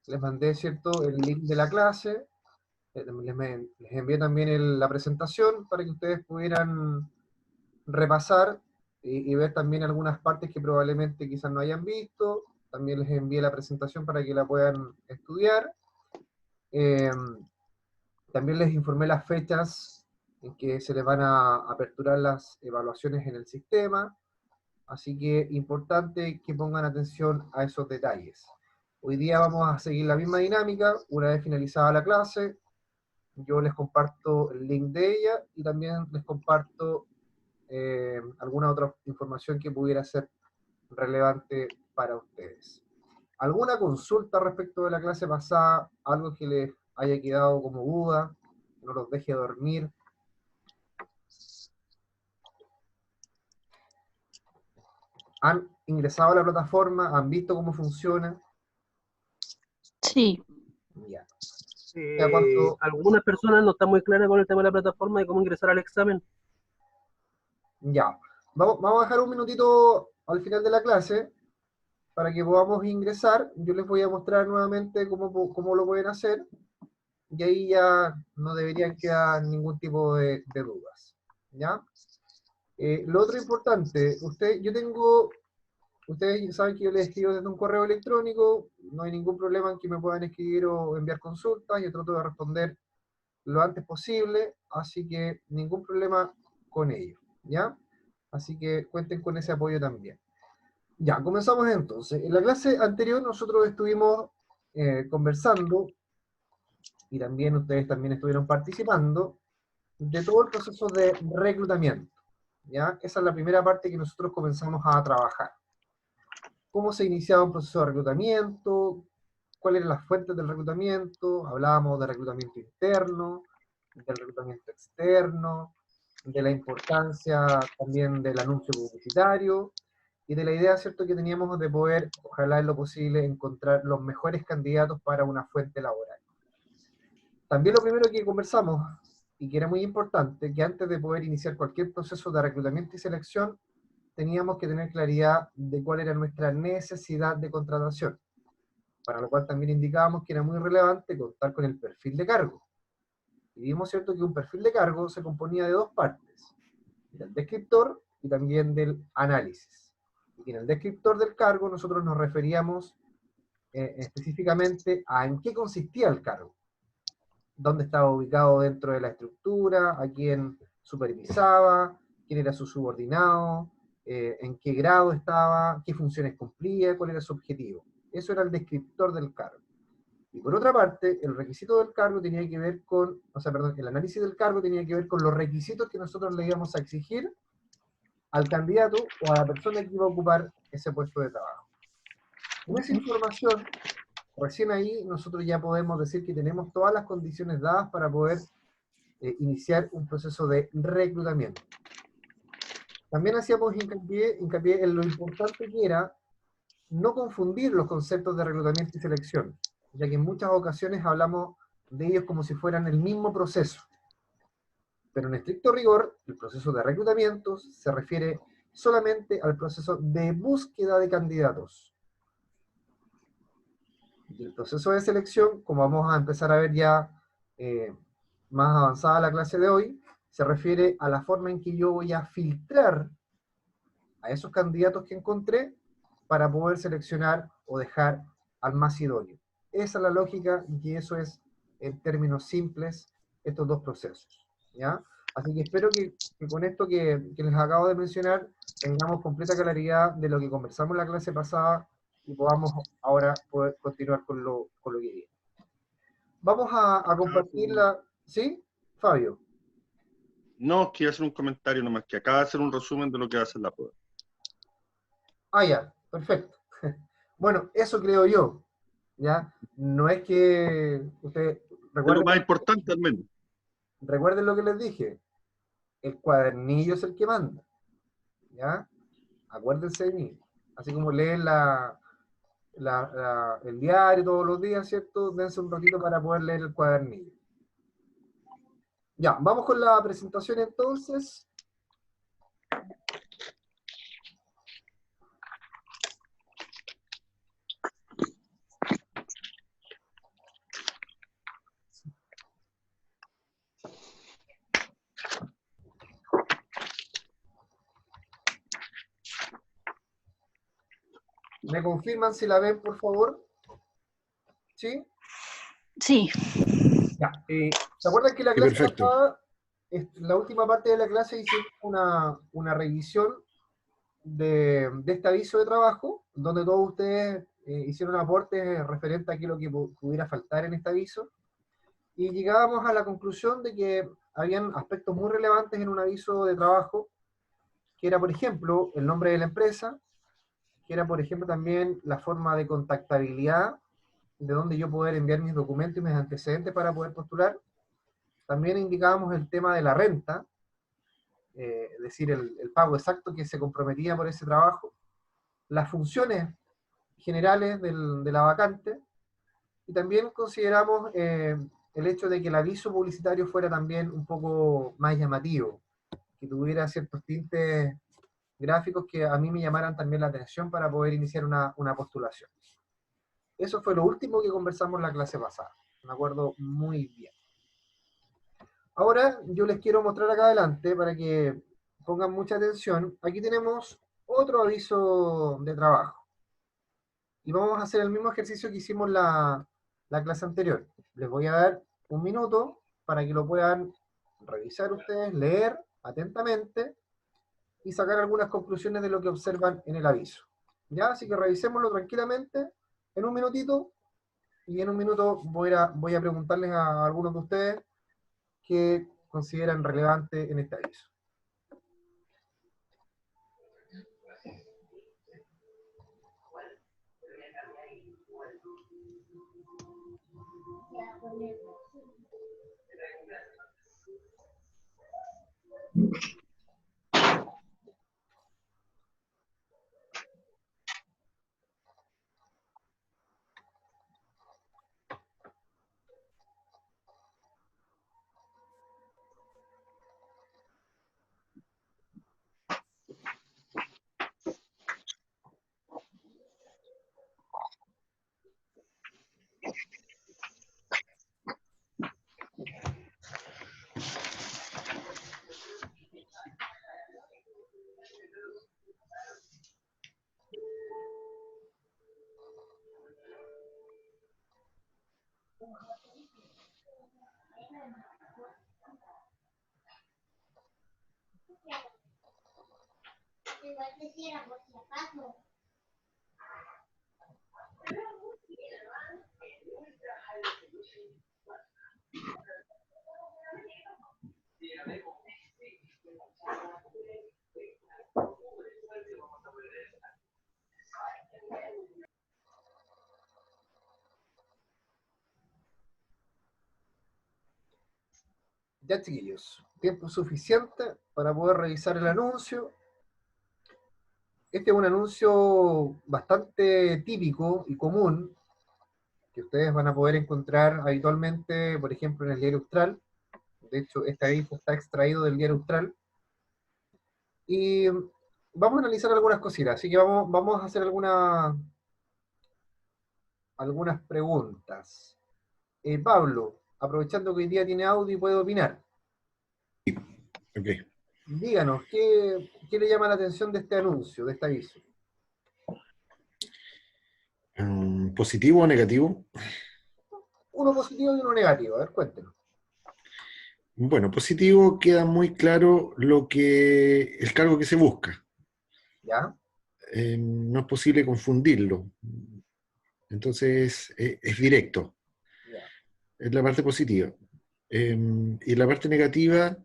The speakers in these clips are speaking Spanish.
les mandé, ¿cierto?, el link de la clase, les envié también la presentación para que ustedes pudieran repasar y ver también algunas partes que probablemente quizás no hayan visto. También les envié la presentación para que la puedan estudiar. Eh, También les informé las fechas en que se les van a aperturar las evaluaciones en el sistema, así que importante que pongan atención a esos detalles. Hoy día vamos a seguir la misma dinámica. Una vez finalizada la clase, yo les comparto el link de ella y también les comparto alguna otra información que pudiera ser relevante para ustedes. ¿Alguna consulta respecto de la clase pasada? ¿Algo que les haya quedado como duda? Que no los deje dormir. ¿Han ingresado a la plataforma? ¿Han visto cómo funciona? Sí. Ya. ¿Cuánto? Algunas personas no están muy claras con el tema de la plataforma y cómo ingresar al examen. Ya. Vamos a dejar un minutito al final de la clase para que podamos ingresar. Yo les voy a mostrar nuevamente cómo lo pueden hacer. Y ahí ya no deberían quedar ningún tipo de dudas. ¿Ya? Lo otro importante, ustedes saben que yo les escribo desde un correo electrónico, no hay ningún problema en que me puedan escribir o enviar consultas, yo trato de responder lo antes posible, así que ningún problema con ello, ¿ya? Así que cuenten con ese apoyo también. Ya, comenzamos entonces. En la clase anterior nosotros estuvimos conversando, y también ustedes también estuvieron participando, de todo el proceso de reclutamiento, ¿ya? Esa es la primera parte que nosotros comenzamos a trabajar. Cómo se iniciaba un proceso de reclutamiento, cuáles eran las fuentes del reclutamiento, hablábamos de reclutamiento interno, del reclutamiento externo, de la importancia también del anuncio publicitario, y de la idea, ¿cierto?, que teníamos de poder, ojalá en lo posible, encontrar los mejores candidatos para una fuente laboral. También lo primero que conversamos, y que era muy importante, que antes de poder iniciar cualquier proceso de reclutamiento y selección, teníamos que tener claridad de cuál era nuestra necesidad de contratación, para lo cual también indicábamos que era muy relevante contar con el perfil de cargo. Y vimos, ¿cierto?, que un perfil de cargo se componía de dos partes, del descriptor y también del análisis. Y en el descriptor del cargo nosotros nos referíamos específicamente a en qué consistía el cargo, dónde estaba ubicado dentro de la estructura, a quién supervisaba, quién era su subordinado, en qué grado estaba, qué funciones cumplía, cuál era su objetivo. Eso era el descriptor del cargo. Y por otra parte, el requisito del cargo tenía que ver con, el análisis del cargo tenía que ver con los requisitos que nosotros le íbamos a exigir al candidato o a la persona que iba a ocupar ese puesto de trabajo. Con esa información, recién ahí nosotros ya podemos decir que tenemos todas las condiciones dadas para poder iniciar un proceso de reclutamiento. También hacíamos hincapié en lo importante que era no confundir los conceptos de reclutamiento y selección, ya que en muchas ocasiones hablamos de ellos como si fueran el mismo proceso. Pero en estricto rigor, el proceso de reclutamiento se refiere solamente al proceso de búsqueda de candidatos. Y el proceso de selección, como vamos a empezar a ver ya más avanzada la clase de hoy, se refiere a la forma en que yo voy a filtrar a esos candidatos que encontré para poder seleccionar o dejar al más idóneo. Esa es la lógica y eso es, en términos simples, estos dos procesos, ¿ya? Así que espero que con esto que les acabo de mencionar tengamos completa claridad de lo que conversamos en la clase pasada y podamos ahora poder continuar con lo que viene. Vamos a compartir la... ¿Sí, Fabio? No, quiero hacer un comentario nomás, que acaba de hacer un resumen de lo que va a ser la prueba. Ah, ya, perfecto. Bueno, eso creo yo, ¿ya? No es que ustedes Es lo más importante al menos. recuerden lo que les dije, el cuadernillo es el que manda, ¿ya? Acuérdense de mí. Así como leen el diario todos los días, ¿cierto? Dense un ratito para poder leer el cuadernillo. Ya, vamos con la presentación entonces. ¿Me confirman si la ven, por favor? ¿Sí? Sí, Ya. ¿Se acuerdan que la Sí, clase perfecto. pasada, la última parte de la clase hicimos una revisión de este aviso de trabajo, donde todos ustedes hicieron aportes referentes a qué es lo que pudiera faltar en este aviso, y llegábamos a la conclusión de que habían aspectos muy relevantes en un aviso de trabajo, que era, por ejemplo, el nombre de la empresa, que era, por ejemplo, también la forma de contactabilidad, de donde yo poder enviar mis documentos y mis antecedentes para poder postular. También indicábamos el tema de la renta, es decir, el pago exacto que se comprometía por ese trabajo, las funciones generales de la vacante, y también consideramos el hecho de que el aviso publicitario fuera también un poco más llamativo, que tuviera ciertos tintes gráficos que a mí me llamaran también la atención para poder iniciar una postulación. Eso fue lo último que conversamos en la clase pasada. Me acuerdo muy bien. Ahora yo les quiero mostrar acá adelante para que pongan mucha atención. Aquí tenemos otro aviso de trabajo. Y vamos a hacer el mismo ejercicio que hicimos la clase anterior. Les voy a dar un minuto para que lo puedan revisar ustedes, leer atentamente y sacar algunas conclusiones de lo que observan en el aviso. ¿Ya? Así que revisémoslo tranquilamente en un minutito, y en un minuto voy a preguntarles a algunos de ustedes qué consideran relevante en este aviso. Ya, chiquillos, tiempo suficiente para poder revisar el anuncio. Este es un anuncio bastante típico y común que ustedes van a poder encontrar habitualmente, por ejemplo, en el diario Austral. De hecho, este aviso está extraído del diario Austral. Y vamos a analizar algunas cositas, así que vamos a hacer algunas preguntas. Pablo, aprovechando que hoy día tiene audio y puede opinar, Ok. díganos, ¿qué le llama la atención de este anuncio, de este aviso? ¿Positivo o negativo? Uno positivo y uno negativo, a ver, cuéntenos. Bueno, positivo queda muy claro el cargo que se busca. ¿Ya? No es posible confundirlo. Entonces, es directo. Ya. Es la parte positiva. Y la parte negativa,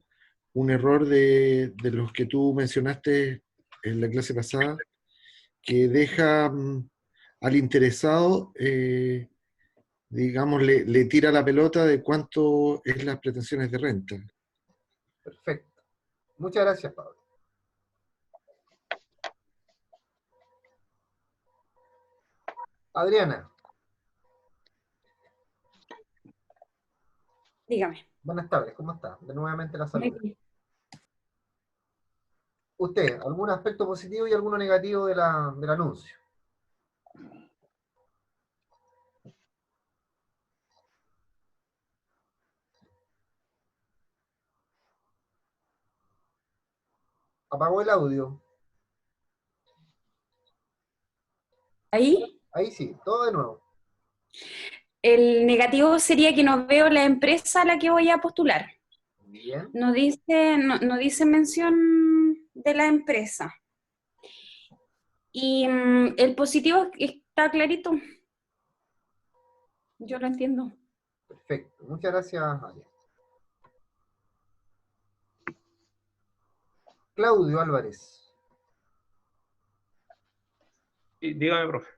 un error de los que tú mencionaste en la clase pasada, que deja al interesado, digamos, le tira la pelota de cuánto es las pretensiones de renta. Perfecto. Muchas gracias, Pablo. Adriana, Dígame. buenas tardes, ¿cómo está? De nuevamente la Muy salud. bien. Usted, ¿algún aspecto positivo y alguno negativo del anuncio? Apagó el audio. ¿Ahí? Ahí sí, todo de nuevo. El negativo sería que no veo la empresa a la que voy a postular. Bien. No dice mención de la empresa. Y el positivo está clarito. Yo lo entiendo. Perfecto. Muchas gracias, Aya. Claudio Álvarez. Sí, dígame, profe.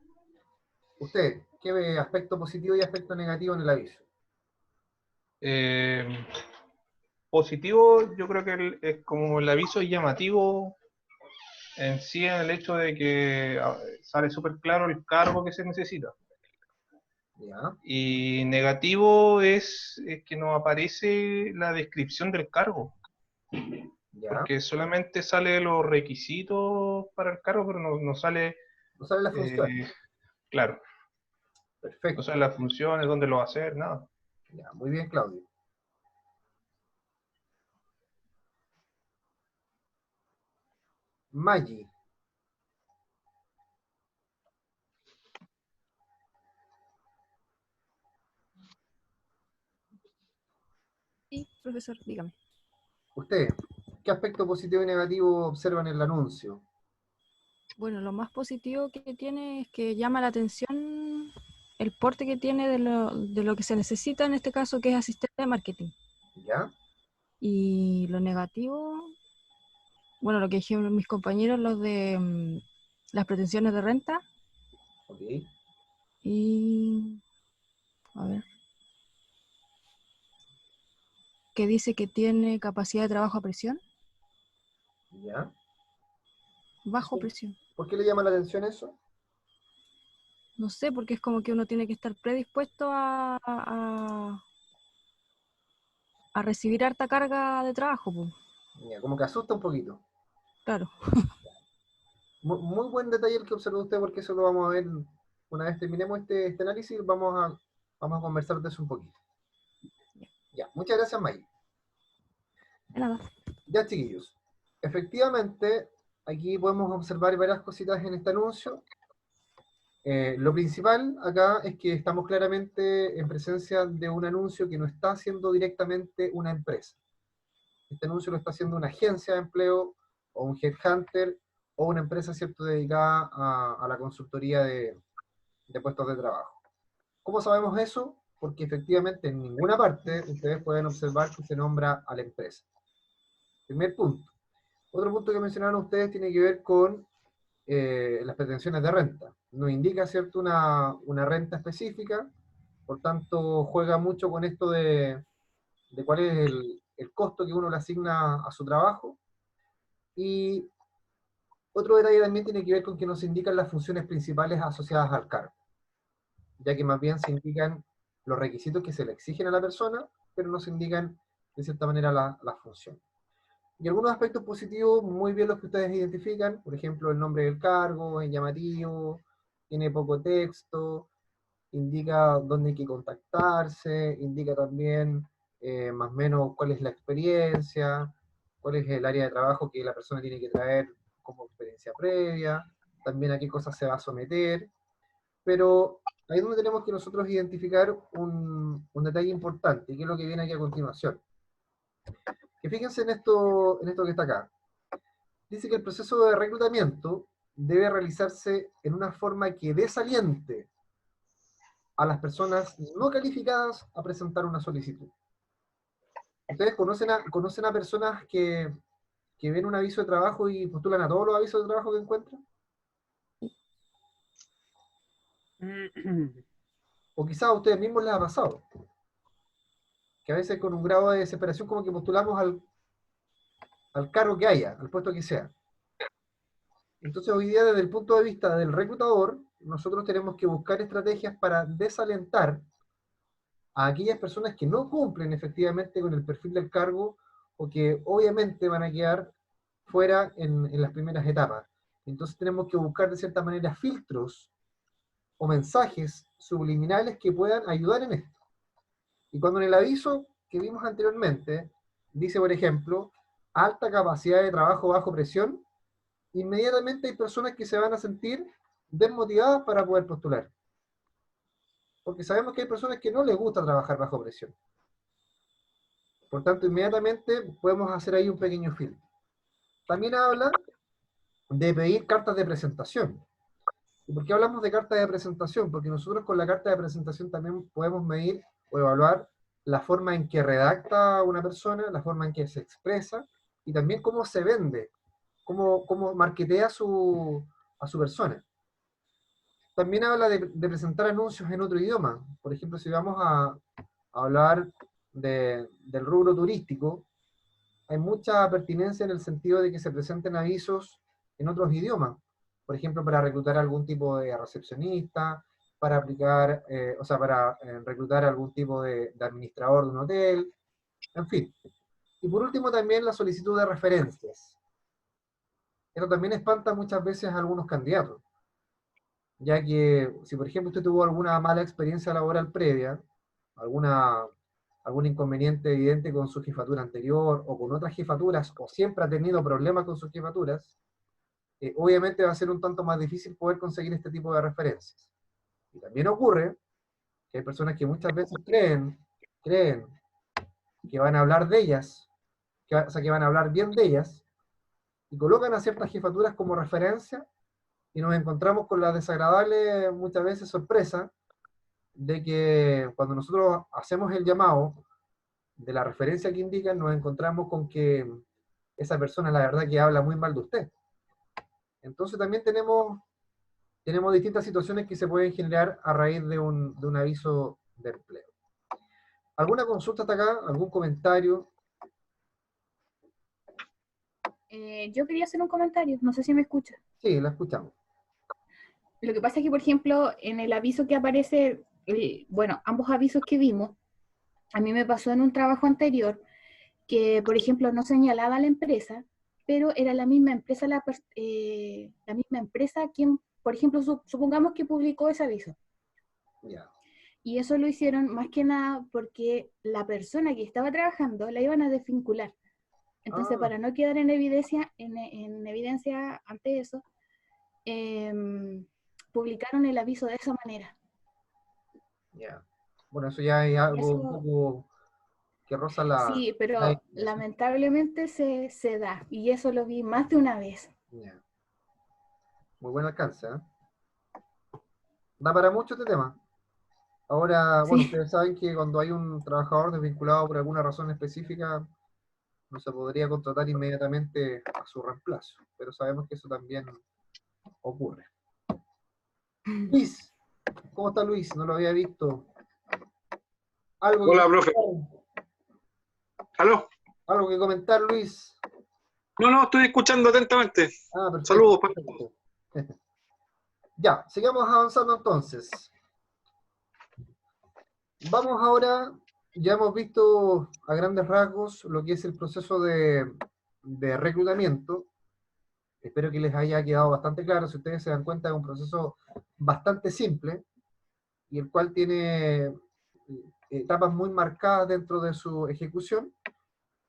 Usted, ¿qué ve aspecto positivo y aspecto negativo en el aviso? Positivo, yo creo que es como el aviso llamativo en sí, en el hecho de que sale súper claro el cargo que se necesita. Ya, Y negativo es que no aparece la descripción del cargo, ya. porque solamente sale los requisitos para el cargo, pero no sale, No sale la función. claro, no Perfecto. sale las funciones, dónde lo va a hacer, nada. Ya, muy bien, Claudio. Maggi. Sí, profesor, dígame. Usted, ¿qué aspecto positivo y negativo observan en el anuncio? Bueno, lo más positivo que tiene es que llama la atención el porte que tiene de lo que se necesita en este caso, que es asistente de marketing. ¿Ya? Y lo negativo, bueno, lo que dijeron mis compañeros, los de las pretensiones de renta. Ok. Y, a ver, que dice que tiene capacidad de trabajo a presión, ¿Ya? bajo presión. ¿Por qué le llama la atención eso? No sé, porque es como que uno tiene que estar predispuesto a recibir harta carga de trabajo, pues. Ya, como que asusta un poquito. Claro. Muy buen detalle el que observó usted, porque eso lo vamos a ver una vez terminemos este análisis, vamos a conversar de eso un poquito. Ya, muchas gracias, May. De nada. Ya, chiquillos. Efectivamente, aquí podemos observar varias cositas en este anuncio. Lo principal acá es que estamos claramente en presencia de un anuncio que no está haciendo directamente una empresa. Este anuncio lo está haciendo una agencia de empleo, o un headhunter, o una empresa, ¿cierto?, dedicada a la consultoría de puestos de trabajo. ¿Cómo sabemos eso? Porque efectivamente en ninguna parte ustedes pueden observar que se nombra a la empresa. Primer punto. Otro punto que mencionaron ustedes tiene que ver con las pretensiones de renta. No indica, ¿cierto?, una renta específica, por tanto juega mucho con esto de cuál es el costo que uno le asigna a su trabajo. Y otro detalle también tiene que ver con que no se indican las funciones principales asociadas al cargo, ya que más bien se indican los requisitos que se le exigen a la persona, pero no se indican de cierta manera las funciones. Y algunos aspectos positivos, muy bien los que ustedes identifican, por ejemplo, el nombre del cargo, es llamativo, tiene poco texto, indica dónde hay que contactarse, indica también más o menos cuál es la experiencia, cuál es el área de trabajo que la persona tiene que traer como experiencia previa, también a qué cosas se va a someter, pero ahí es donde tenemos que nosotros identificar un detalle importante, que es lo que viene aquí a continuación. Que fíjense en esto que está acá. Dice que el proceso de reclutamiento debe realizarse en una forma que desaliente a las personas no calificadas a presentar una solicitud. ¿Ustedes conocen a personas que ven un aviso de trabajo y postulan a todos los avisos de trabajo que encuentran? O quizás a ustedes mismos les ha pasado, que a veces con un grado de desesperación como que postulamos al cargo que haya, al puesto que sea. Entonces hoy día desde el punto de vista del reclutador, nosotros tenemos que buscar estrategias para desalentar a aquellas personas que no cumplen efectivamente con el perfil del cargo o que obviamente van a quedar fuera en las primeras etapas. Entonces tenemos que buscar de cierta manera filtros o mensajes subliminales que puedan ayudar en esto. Y cuando en el aviso que vimos anteriormente dice, por ejemplo, alta capacidad de trabajo bajo presión, inmediatamente hay personas que se van a sentir desmotivadas para poder postular. Porque sabemos que hay personas que no les gusta trabajar bajo presión. Por tanto, inmediatamente podemos hacer ahí un pequeño filtro. También habla de pedir cartas de presentación. ¿Y por qué hablamos de carta de presentación? Porque nosotros con la carta de presentación también podemos medir o evaluar la forma en que redacta una persona, la forma en que se expresa, y también cómo se vende, cómo marketea a su persona. También habla de presentar anuncios en otro idioma. Por ejemplo, si vamos a hablar del rubro turístico, hay mucha pertinencia en el sentido de que se presenten avisos en otros idiomas. Por ejemplo, para reclutar algún tipo de recepcionista, para aplicar, para reclutar algún tipo de administrador de un hotel, en fin. Y por último también la solicitud de referencias. Esto también espanta muchas veces a algunos candidatos, ya que si por ejemplo usted tuvo alguna mala experiencia laboral previa, algún inconveniente evidente con su jefatura anterior, o con otras jefaturas, o siempre ha tenido problemas con sus jefaturas, obviamente va a ser un tanto más difícil poder conseguir este tipo de referencias. Y también ocurre que hay personas que muchas veces creen que van a hablar de ellas, que van a hablar bien de ellas, y colocan a ciertas jefaturas como referencia, y nos encontramos con la desagradable, muchas veces, sorpresa, de que cuando nosotros hacemos el llamado de la referencia que indican, nos encontramos con que esa persona, la verdad, que habla muy mal de usted. Entonces también tenemos distintas situaciones que se pueden generar a raíz de un aviso de empleo. ¿Alguna consulta hasta acá? ¿Algún comentario? Yo quería hacer un comentario, no sé si me escucha. Sí, la escuchamos. Lo que pasa es que, por ejemplo, en el aviso que aparece, bueno, ambos avisos que vimos, a mí me pasó en un trabajo anterior que, por ejemplo, no señalaba a la empresa, pero era la misma empresa, la misma empresa quien, por ejemplo, supongamos que publicó ese aviso. Ya. Y eso lo hicieron más que nada porque la persona que estaba trabajando la iban a desvincular. Entonces, para no quedar en evidencia, ante eso, publicaron el aviso de esa manera. Ya. Bueno, eso ya es algo Eso, un poco que roza la... sí, pero lamentablemente se da, y eso lo vi más de una vez. Ya. Muy buen alcance, ¿eh? Da para mucho este tema. Ahora, bueno, Sí. ustedes saben que cuando hay un trabajador desvinculado por alguna razón específica, no se podría contratar inmediatamente a su reemplazo, pero sabemos que eso también ocurre. Luis, ¿cómo está Luis? No lo había visto. ¿Algo Hola, que profe. ¿Aló? ¿Algo que comentar, Luis? No, estoy escuchando atentamente. Perfecto. Saludos. Perfecto. Ya, sigamos avanzando entonces. Vamos ahora, ya hemos visto a grandes rasgos lo que es el proceso de reclutamiento. Espero que les haya quedado bastante claro. Si ustedes se dan cuenta, es un proceso bastante simple y el cual tiene etapas muy marcadas dentro de su ejecución.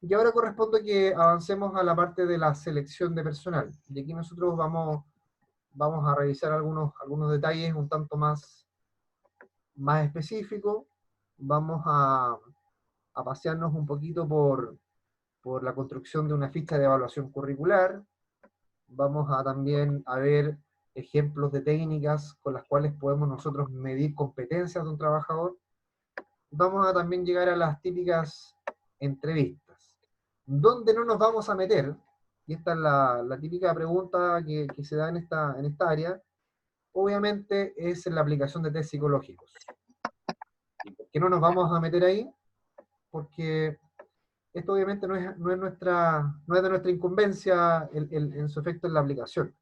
Y ahora corresponde que avancemos a la parte de la selección de personal. Y aquí nosotros vamos a revisar algunos detalles un tanto más específicos. Vamos a pasearnos un poquito por la construcción de una ficha de evaluación curricular. Vamos a también a ver ejemplos de técnicas con las cuales podemos nosotros medir competencias de un trabajador. Vamos a también llegar a las típicas entrevistas. ¿Dónde no nos vamos a meter? Y esta es la típica pregunta que se da en esta área. Obviamente es en la aplicación de test psicológicos. ¿Por qué no nos vamos a meter ahí? Porque esto obviamente no es de nuestra incumbencia en su efecto en la aplicación.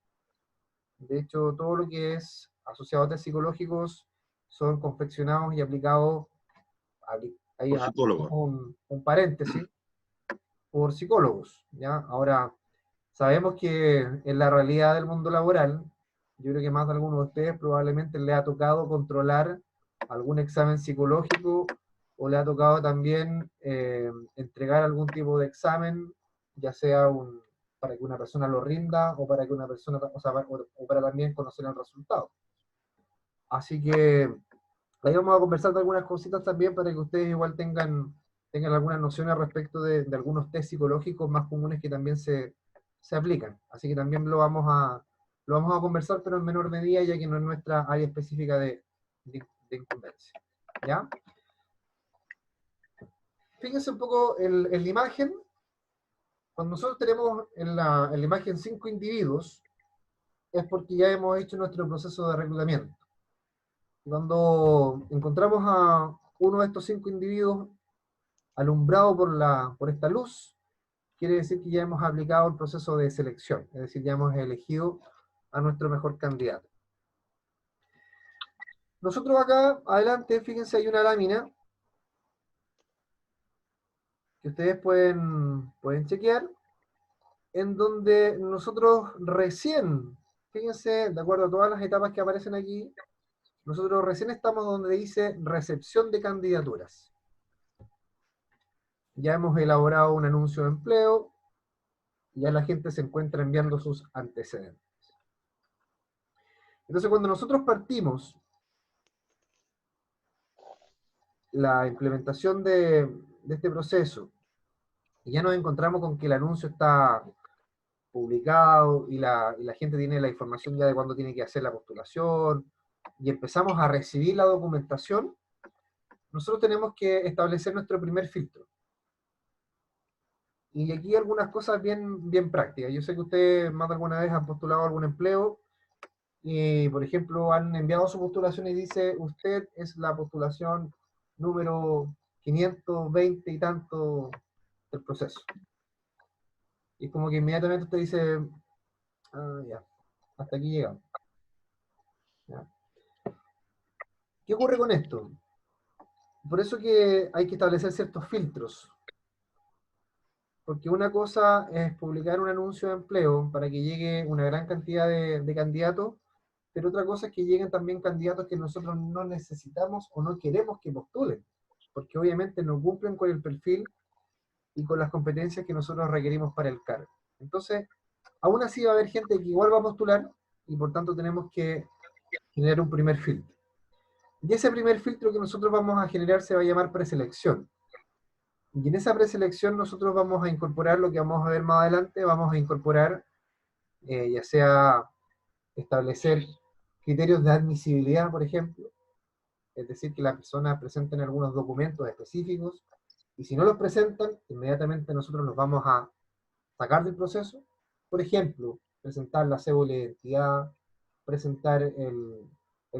De hecho, todo lo que es asociado a test psicológicos son confeccionados y aplicados, ahí por psicólogos. un paréntesis, por psicólogos, ¿ya? Ahora, sabemos que en la realidad del mundo laboral, yo creo que más de alguno de ustedes probablemente le ha tocado controlar algún examen psicológico, o le ha tocado también entregar algún tipo de examen, ya sea para que una persona lo rinda, o para que una persona, o para también conocer el resultado. Así que ahí vamos a conversar de algunas cositas también para que ustedes igual tengan algunas nociones respecto de algunos test psicológicos más comunes que también se aplican. Así que también lo vamos a conversar, pero en menor medida, ya que no es nuestra área específica de incumbencia. ¿Ya? Fíjense un poco en la imagen. Cuando nosotros tenemos en la imagen 5 individuos, es porque ya hemos hecho nuestro proceso de reclutamiento. Cuando encontramos a uno de estos 5 individuos alumbrado por esta luz, quiere decir que ya hemos aplicado el proceso de selección, es decir, ya hemos elegido a nuestro mejor candidato. Nosotros acá, adelante, fíjense, hay una lámina que ustedes pueden chequear, en donde nosotros recién, fíjense, de acuerdo a todas las etapas que aparecen aquí, nosotros recién estamos donde dice recepción de candidaturas. Ya hemos elaborado un anuncio de empleo, ya la gente se encuentra enviando sus antecedentes. Entonces, cuando nosotros partimos la implementación de este proceso, y ya nos encontramos con que el anuncio está publicado, y la gente tiene la información ya de cuándo tiene que hacer la postulación, y empezamos a recibir la documentación, nosotros tenemos que establecer nuestro primer filtro. Y aquí algunas cosas bien prácticas. Yo sé que ustedes más de alguna vez han postulado algún empleo, y por ejemplo han enviado su postulación y dice, usted es la postulación número 520 y tanto del proceso. Y es como que inmediatamente usted dice, ah, ya, hasta aquí llegamos. ¿Ya? ¿Qué ocurre con esto? Por eso que hay que establecer ciertos filtros. Porque una cosa es publicar un anuncio de empleo para que llegue una gran cantidad de candidatos, pero otra cosa es que lleguen también candidatos que nosotros no necesitamos o no queremos que postulen, porque obviamente no cumplen con el perfil y con las competencias que nosotros requerimos para el cargo. Entonces, aún así va a haber gente que igual va a postular, y por tanto tenemos que generar un primer filtro. Y ese primer filtro que nosotros vamos a generar se va a llamar preselección. Y en esa preselección nosotros vamos a incorporar lo que vamos a ver más adelante, vamos a incorporar ya sea establecer criterios de admisibilidad, por ejemplo, es decir, que las personas presenten algunos documentos específicos, y si no los presentan, inmediatamente nosotros los vamos a sacar del proceso. Por ejemplo, presentar la cédula de identidad, presentar el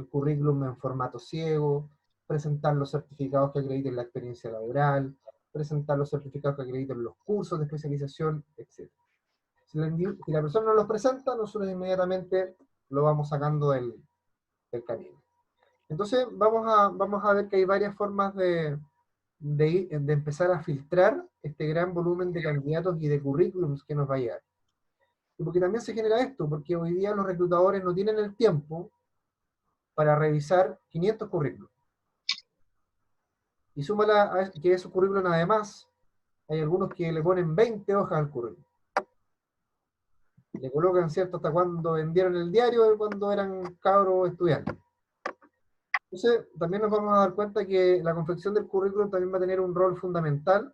currículum en formato ciego, presentar los certificados que acrediten la experiencia laboral, presentar los certificados que acrediten los cursos de especialización, etc. Si la persona no los presenta, nosotros inmediatamente lo vamos sacando del camino. Entonces vamos a ver que hay varias formas de empezar a filtrar este gran volumen de candidatos y de currículums que nos va a llegar. Y porque también se genera esto, porque hoy día los reclutadores no tienen el tiempo para revisar 500 currículums. Y súmala a que esos currículums además, hay algunos que le ponen 20 hojas al currículum. Le colocan, ¿cierto?, hasta cuando vendieron el diario, cuando eran cabros estudiantes. Entonces, también nos vamos a dar cuenta que la confección del currículum también va a tener un rol fundamental,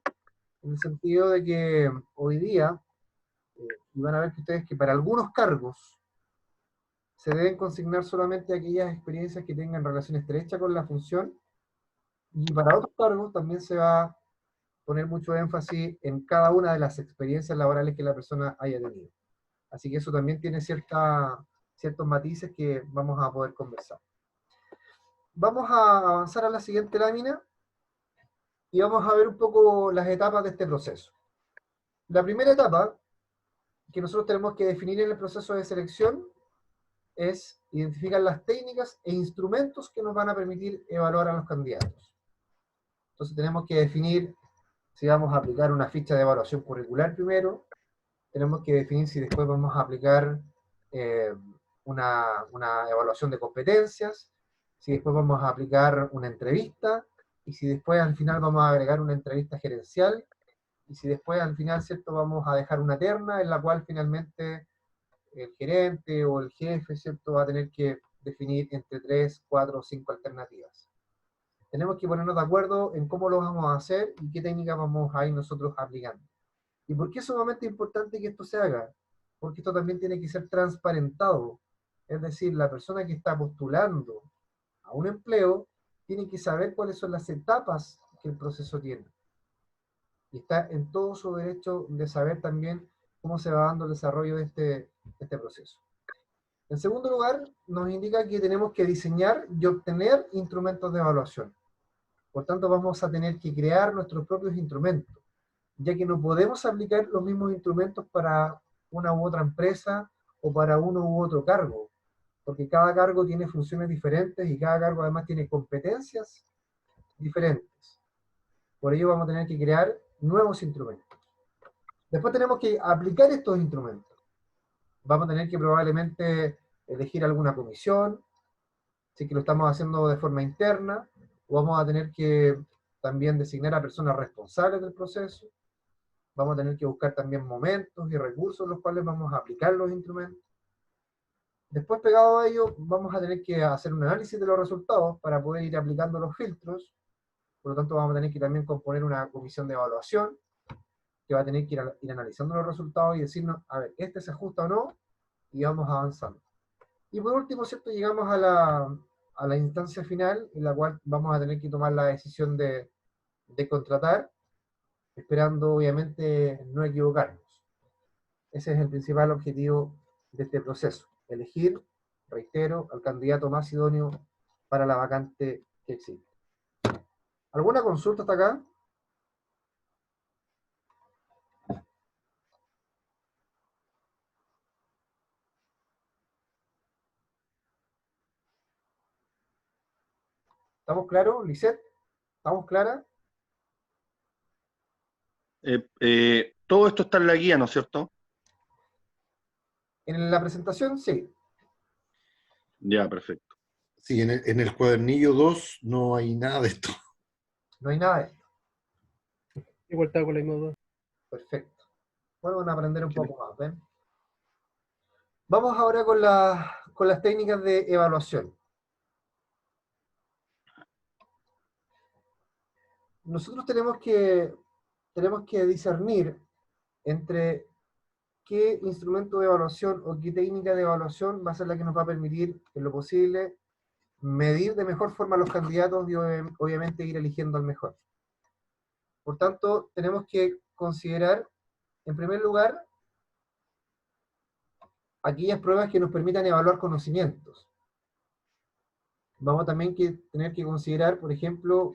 en el sentido de que hoy día, y van a ver que ustedes que para algunos cargos se deben consignar solamente aquellas experiencias que tengan relación estrecha con la función, y para otros cargos también se va a poner mucho énfasis en cada una de las experiencias laborales que la persona haya tenido. Así que eso también tiene ciertos matices que vamos a poder conversar. Vamos a avanzar a la siguiente lámina y vamos a ver un poco las etapas de este proceso. La primera etapa que nosotros tenemos que definir en el proceso de selección es identificar las técnicas e instrumentos que nos van a permitir evaluar a los candidatos. Entonces tenemos que definir si vamos a aplicar una ficha de evaluación curricular primero, tenemos que definir si después vamos a aplicar una evaluación de competencias, si después vamos a aplicar una entrevista, y si después al final vamos a agregar una entrevista gerencial, y si después al final, ¿cierto?, vamos a dejar una terna en la cual finalmente el gerente o el jefe, ¿cierto?, va a tener que definir entre 3, 4 o 5 alternativas. Tenemos que ponernos de acuerdo en cómo lo vamos a hacer y qué técnica vamos a ir nosotros aplicando. ¿Y por qué es sumamente importante que esto se haga? Porque esto también tiene que ser transparentado. Es decir, la persona que está postulando a un empleo tiene que saber cuáles son las etapas que el proceso tiene. Y está en todo su derecho de saber también cómo se va dando el desarrollo de este proceso. En segundo lugar, nos indica que tenemos que diseñar y obtener instrumentos de evaluación. Por tanto, vamos a tener que crear nuestros propios instrumentos, ya que no podemos aplicar los mismos instrumentos para una u otra empresa o para uno u otro cargo, porque cada cargo tiene funciones diferentes y cada cargo además tiene competencias diferentes. Por ello vamos a tener que crear nuevos instrumentos. Después tenemos que aplicar estos instrumentos. Vamos a tener que probablemente elegir alguna comisión, si que lo estamos haciendo de forma interna, o vamos a tener que también designar a personas responsables del proceso. Vamos a tener que buscar también momentos y recursos en los cuales vamos a aplicar los instrumentos. Después, pegado a ello, vamos a tener que hacer un análisis de los resultados para poder ir aplicando los filtros. Por lo tanto, vamos a tener que también componer una comisión de evaluación, que va a tener que ir analizando los resultados y decirnos, a ver, ¿este se ajusta o no? Y vamos avanzando. Y por último, ¿cierto? Llegamos a la instancia final, en la cual vamos a tener que tomar la decisión de contratar, esperando obviamente no equivocarnos. Ese es el principal objetivo de este proceso, elegir, reitero, al candidato más idóneo para la vacante que existe. ¿Alguna consulta hasta acá? ¿Estamos claros, Lisette? ¿Estamos claras? Todo esto está en la guía, ¿no es cierto? En la presentación, sí. Ya, perfecto. Sí, en el cuadernillo 2 no hay nada de esto. No hay nada de esto. Igual está con la misma duda. Perfecto. Bueno, van a aprender un poco más, ¿ven? Vamos ahora con las técnicas de evaluación. Nosotros tenemos que discernir entre qué instrumento de evaluación o qué técnica de evaluación va a ser la que nos va a permitir, en lo posible, medir de mejor forma a los candidatos y obviamente ir eligiendo al mejor. Por tanto, tenemos que considerar, en primer lugar, aquellas pruebas que nos permitan evaluar conocimientos. Vamos también a tener que considerar, por ejemplo,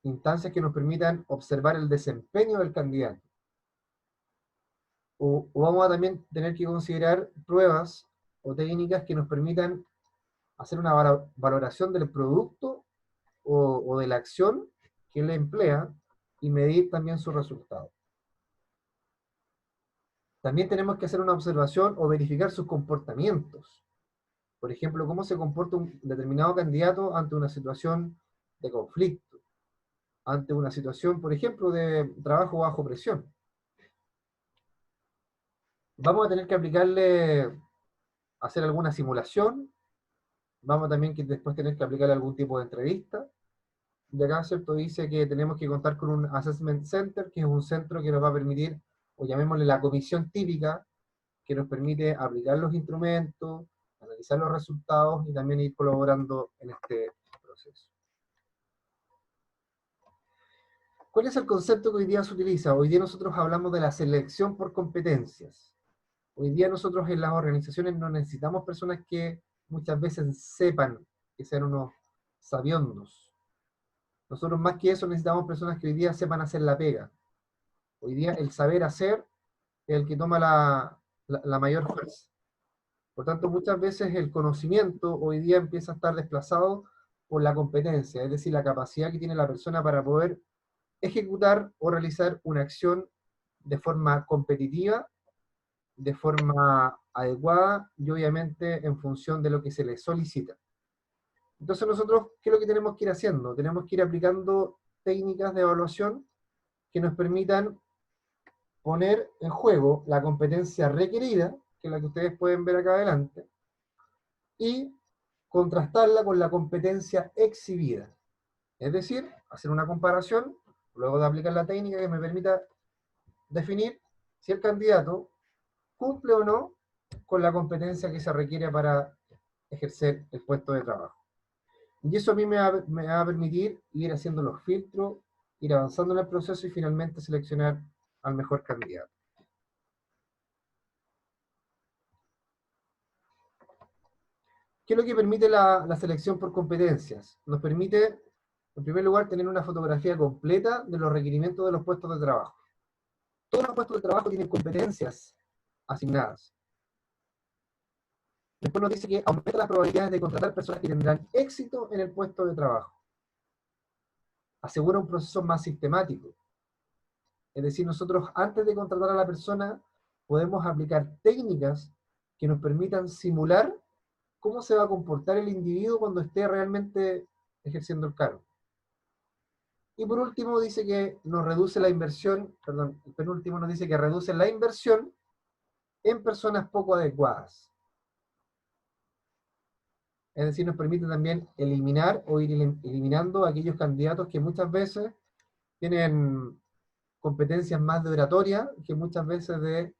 instancias que nos permitan observar el desempeño del candidato. O vamos a también tener que considerar pruebas o técnicas que nos permitan hacer una valoración del producto o de la acción que él emplea y medir también sus resultados. También tenemos que hacer una observación o verificar sus comportamientos. Por ejemplo, cómo se comporta un determinado candidato ante una situación de conflicto, ante una situación, por ejemplo, de trabajo bajo presión. Vamos a tener que hacer alguna simulación, vamos también que después tener que aplicarle algún tipo de entrevista. Y acá, ¿cierto? Dice que tenemos que contar con un Assessment Center, que es un centro que nos va a permitir, o llamémosle la comisión típica, que nos permite aplicar los instrumentos, analizar los resultados y también ir colaborando en este proceso. ¿Cuál es el concepto que hoy día se utiliza? Hoy día nosotros hablamos de la selección por competencias. Hoy día nosotros en las organizaciones no necesitamos personas que muchas veces sepan, que sean unos sabiondos. Nosotros más que eso necesitamos personas que hoy día sepan hacer la pega. Hoy día el saber hacer es el que toma la mayor fuerza. Por tanto, muchas veces el conocimiento hoy día empieza a estar desplazado por la competencia, es decir, la capacidad que tiene la persona para poder ejecutar o realizar una acción de forma competitiva, de forma adecuada y obviamente en función de lo que se le solicita. Entonces nosotros, ¿qué es lo que tenemos que ir haciendo? Tenemos que ir aplicando técnicas de evaluación que nos permitan poner en juego la competencia requerida, que es la que ustedes pueden ver acá adelante, y contrastarla con la competencia exhibida. Es decir, hacer una comparación, luego de aplicar la técnica que me permita definir si el candidato cumple o no con la competencia que se requiere para ejercer el puesto de trabajo. Y eso a mí me va a permitir ir haciendo los filtros, ir avanzando en el proceso y finalmente seleccionar al mejor candidato. ¿Qué es lo que permite la selección por competencias? Nos permite, en primer lugar, tener una fotografía completa de los requerimientos de los puestos de trabajo. Todos los puestos de trabajo tienen competencias asignadas. Después nos dice que aumenta las probabilidades de contratar personas que tendrán éxito en el puesto de trabajo. Asegura un proceso más sistemático. Es decir, nosotros antes de contratar a la persona podemos aplicar técnicas que nos permitan simular cómo se va a comportar el individuo cuando esté realmente ejerciendo el cargo. Y por último dice que nos reduce la inversión, perdón, el penúltimo nos dice que reduce la inversión en personas poco adecuadas. Es decir, nos permite también eliminar o ir eliminando a aquellos candidatos que muchas veces tienen competencias más de oratoria que muchas veces de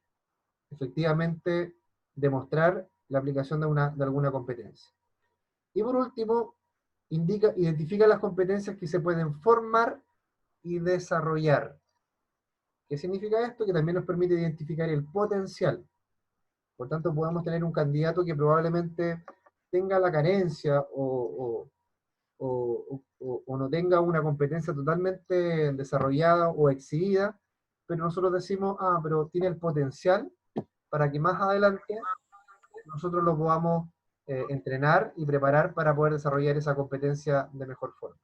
efectivamente demostrar la aplicación de alguna competencia. Y por último, identifica las competencias que se pueden formar y desarrollar. ¿Qué significa esto? Que también nos permite identificar el potencial. Por tanto, podemos tener un candidato que probablemente tenga la carencia o no tenga una competencia totalmente desarrollada o exhibida, pero nosotros decimos, pero tiene el potencial para que más adelante nosotros lo podamos entrenar y preparar para poder desarrollar esa competencia de mejor forma.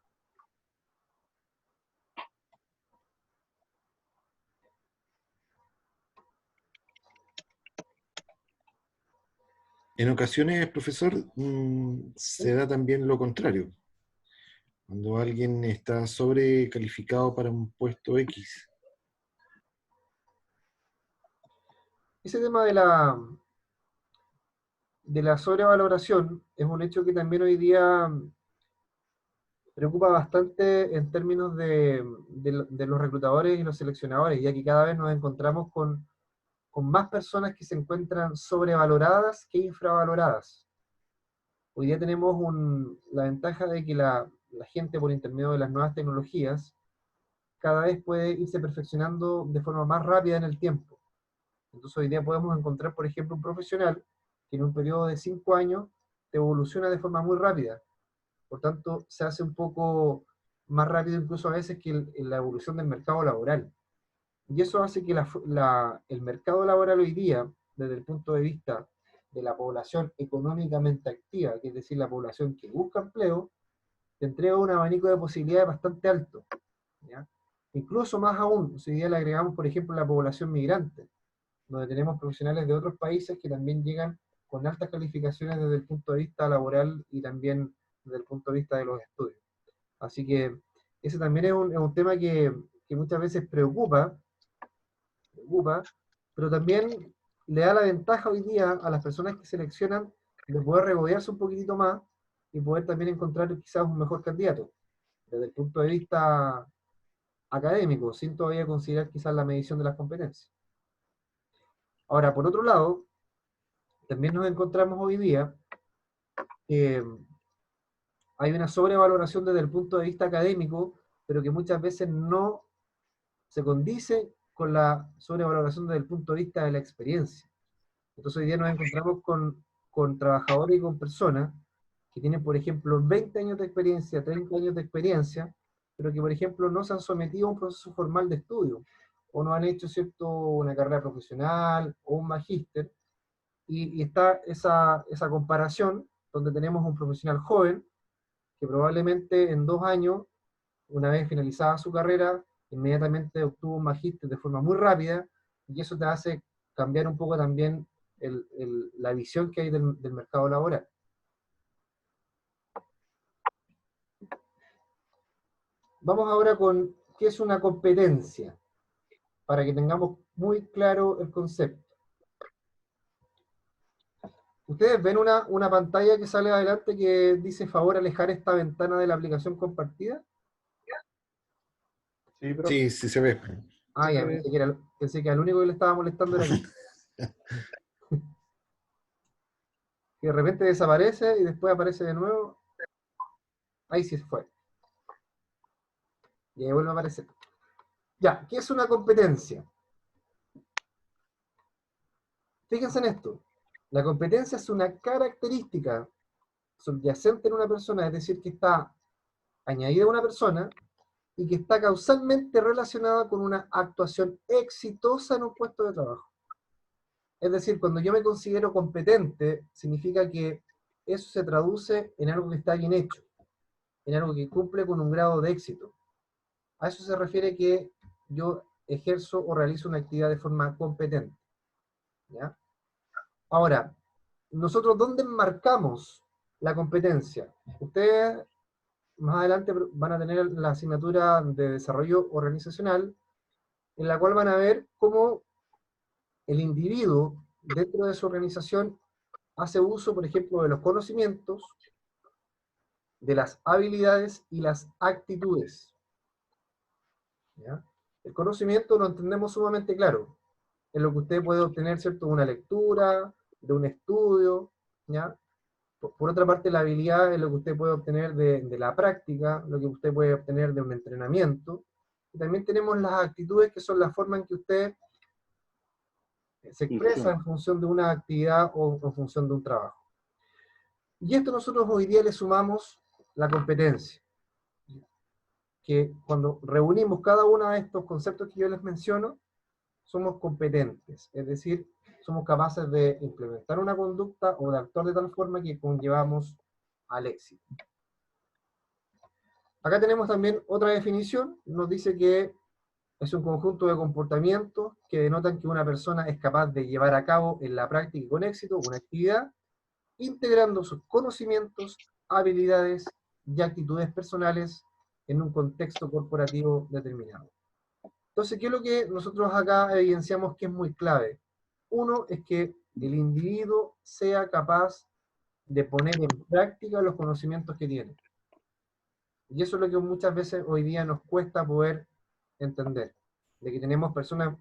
En ocasiones, profesor, se da también lo contrario. Cuando alguien está sobrecalificado para un puesto X. Ese tema de la sobrevaloración es un hecho que también hoy día preocupa bastante en términos de los reclutadores y los seleccionadores, ya que cada vez nos encontramos con más personas que se encuentran sobrevaloradas que infravaloradas. Hoy día tenemos la ventaja de que la gente, por intermedio de las nuevas tecnologías, cada vez puede irse perfeccionando de forma más rápida en el tiempo. Entonces hoy día podemos encontrar, por ejemplo, un profesional que en un periodo de 5 años evoluciona de forma muy rápida. Por tanto, se hace un poco más rápido incluso a veces que la evolución del mercado laboral. Y eso hace que el mercado laboral hoy día, desde el punto de vista de la población económicamente activa, que es decir, la población que busca empleo, te entrega un abanico de posibilidades bastante alto, ¿ya? Incluso más aún, si hoy día le agregamos, por ejemplo, la población migrante, donde tenemos profesionales de otros países que también llegan con altas calificaciones desde el punto de vista laboral y también desde el punto de vista de los estudios. Así que ese también es un tema que muchas veces preocupa, pero también le da la ventaja hoy día a las personas que seleccionan de poder regodearse un poquitito más y poder también encontrar quizás un mejor candidato, desde el punto de vista académico, sin todavía considerar quizás la medición de las competencias. Ahora, por otro lado, también nos encontramos hoy día que hay una sobrevaloración desde el punto de vista académico, pero que muchas veces no se condice con la sobrevaloración desde el punto de vista de la experiencia. Entonces hoy día nos encontramos con trabajadores y con personas que tienen, por ejemplo, 20 años de experiencia, 30 años de experiencia, pero que, por ejemplo, no se han sometido a un proceso formal de estudio, o no han hecho, ¿cierto?, una carrera profesional o un magíster, y está esa comparación donde tenemos un profesional joven que probablemente en 2 años, una vez finalizada su carrera, inmediatamente obtuvo un magíster de forma muy rápida, y eso te hace cambiar un poco también la visión que hay del mercado laboral. Vamos ahora con qué es una competencia, para que tengamos muy claro el concepto. Ustedes ven una pantalla que sale adelante que dice favor alejar esta ventana de la aplicación compartida. Sí, pero Sí, sí se ve. Ah, ya, pensé que al único que le estaba molestando era a mí. Que de repente desaparece y después aparece de nuevo. Ahí sí se fue. Y ahí vuelve a aparecer. Ya, ¿qué es una competencia? Fíjense en esto. La competencia es una característica subyacente en una persona, es decir, que está añadida a una persona y que está causalmente relacionada con una actuación exitosa en un puesto de trabajo. Es decir, cuando yo me considero competente, significa que eso se traduce en algo que está bien hecho, en algo que cumple con un grado de éxito. A eso se refiere que yo ejerzo o realizo una actividad de forma competente. ¿Ya? Ahora, nosotros, ¿dónde enmarcamos la competencia? Ustedes más adelante van a tener la asignatura de desarrollo organizacional, en la cual van a ver cómo el individuo dentro de su organización hace uso, por ejemplo, de los conocimientos, de las habilidades y las actitudes. ¿Ya? El conocimiento lo entendemos sumamente claro. Es lo que usted puede obtener, ¿cierto?, de una lectura, de un estudio, ¿ya? Por otra parte, la habilidad es lo que usted puede obtener de la práctica, lo que usted puede obtener de un entrenamiento. Y también tenemos las actitudes, que son la forma en que usted se expresa en función de una actividad o en función de un trabajo. Y esto nosotros hoy día le sumamos la competencia, que cuando reunimos cada uno de estos conceptos que yo les menciono, somos competentes, es decir, somos capaces de implementar una conducta o de actuar de tal forma que conllevamos al éxito. Acá tenemos también otra definición, nos dice que es un conjunto de comportamientos que denotan que una persona es capaz de llevar a cabo en la práctica y con éxito una actividad, integrando sus conocimientos, habilidades y actitudes personales en un contexto corporativo determinado. Entonces, ¿qué es lo que nosotros acá evidenciamos que es muy clave? Uno es que el individuo sea capaz de poner en práctica los conocimientos que tiene. Y eso es lo que muchas veces hoy día nos cuesta poder entender. De que tenemos personas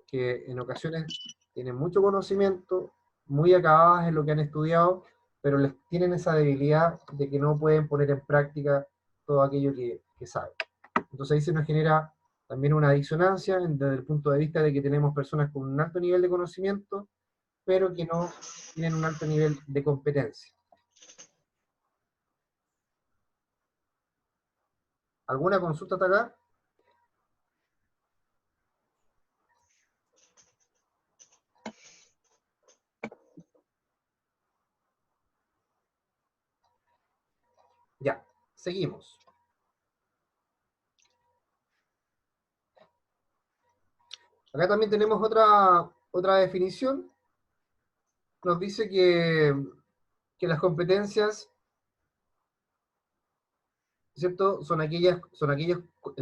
que en ocasiones tienen mucho conocimiento, muy acabadas en lo que han estudiado, pero les tienen esa debilidad de que no pueden poner en práctica todo aquello que saben. Entonces ahí se nos genera también una disonancia desde el punto de vista de que tenemos personas con un alto nivel de conocimiento, pero que no tienen un alto nivel de competencia. ¿Alguna consulta hasta acá? Ya, seguimos. Acá también tenemos otra definición. Nos dice que las competencias, ¿cierto?, son aquellos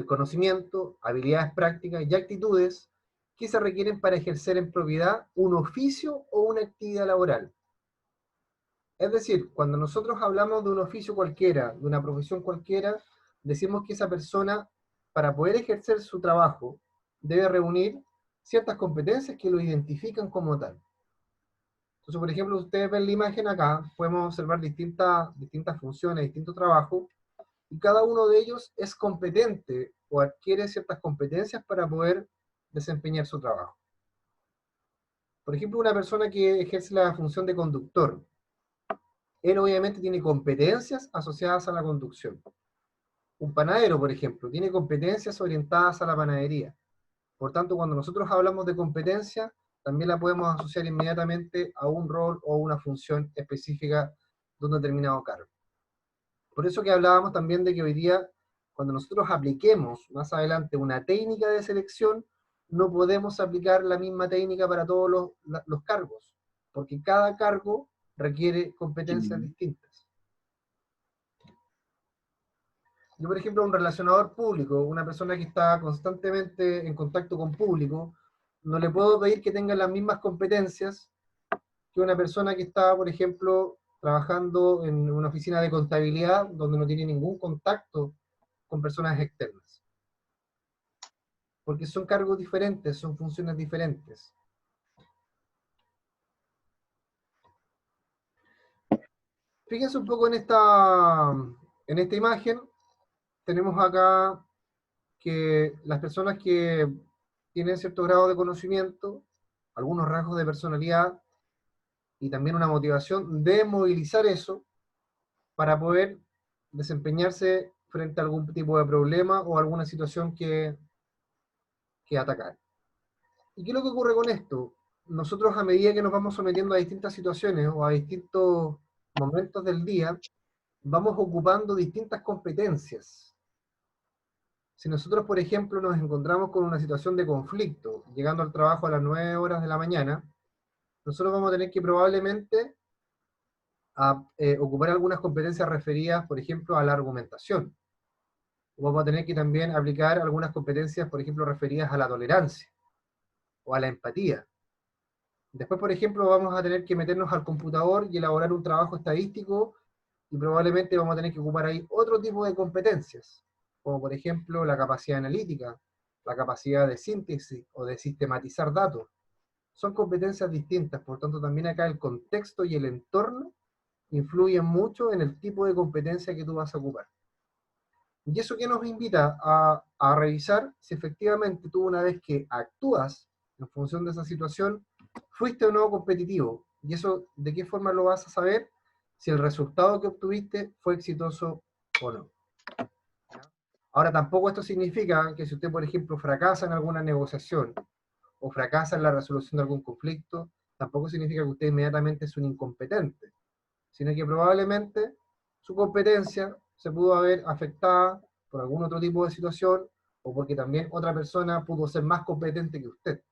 conocimientos, habilidades prácticas y actitudes que se requieren para ejercer en propiedad un oficio o una actividad laboral. Es decir, cuando nosotros hablamos de un oficio cualquiera, de una profesión cualquiera, decimos que esa persona, para poder ejercer su trabajo, debe reunir ciertas competencias que lo identifican como tal. Entonces, por ejemplo, ustedes ven la imagen acá, podemos observar distintas funciones, distintos trabajos, y cada uno de ellos es competente o adquiere ciertas competencias para poder desempeñar su trabajo. Por ejemplo, una persona que ejerce la función de conductor, él obviamente tiene competencias asociadas a la conducción. Un panadero, por ejemplo, tiene competencias orientadas a la panadería. Por tanto, cuando nosotros hablamos de competencia, también la podemos asociar inmediatamente a un rol o una función específica de un determinado cargo. Por eso que hablábamos también de que hoy día, cuando nosotros apliquemos más adelante una técnica de selección, no podemos aplicar la misma técnica para todos los cargos, porque cada cargo requiere competencias distintas. Yo, por ejemplo, un relacionador público, una persona que está constantemente en contacto con público, no le puedo pedir que tenga las mismas competencias que una persona que está, por ejemplo, trabajando en una oficina de contabilidad donde no tiene ningún contacto con personas externas. Porque son cargos diferentes, son funciones diferentes. Fíjense un poco en esta imagen. Tenemos acá que las personas que tienen cierto grado de conocimiento, algunos rasgos de personalidad y también una motivación, deben movilizar eso para poder desempeñarse frente a algún tipo de problema o alguna situación que atacar. ¿Y qué es lo que ocurre con esto? Nosotros, a medida que nos vamos sometiendo a distintas situaciones o a distintos momentos del día, vamos ocupando distintas competencias. Si nosotros, por ejemplo, nos encontramos con una situación de conflicto, llegando al trabajo a las 9 horas de la mañana, nosotros vamos a tener que probablemente ocupar algunas competencias referidas, por ejemplo, a la argumentación. Vamos a tener que también aplicar algunas competencias, por ejemplo, referidas a la tolerancia o a la empatía. Después, por ejemplo, vamos a tener que meternos al computador y elaborar un trabajo estadístico, y probablemente vamos a tener que ocupar ahí otro tipo de competencias, como por ejemplo la capacidad analítica, la capacidad de síntesis o de sistematizar datos. Son competencias distintas, por tanto también acá el contexto y el entorno influyen mucho en el tipo de competencia que tú vas a ocupar. Y eso que nos invita a revisar si efectivamente tú, una vez que actúas en función de esa situación, fuiste o no competitivo. Y eso, ¿de qué forma lo vas a saber? Si el resultado que obtuviste fue exitoso o no. Ahora, tampoco esto significa que si usted, por ejemplo, fracasa en alguna negociación, o fracasa en la resolución de algún conflicto, tampoco significa que usted inmediatamente es un incompetente, sino que probablemente su competencia se pudo haber afectada por algún otro tipo de situación, o porque también otra persona pudo ser más competente que usted.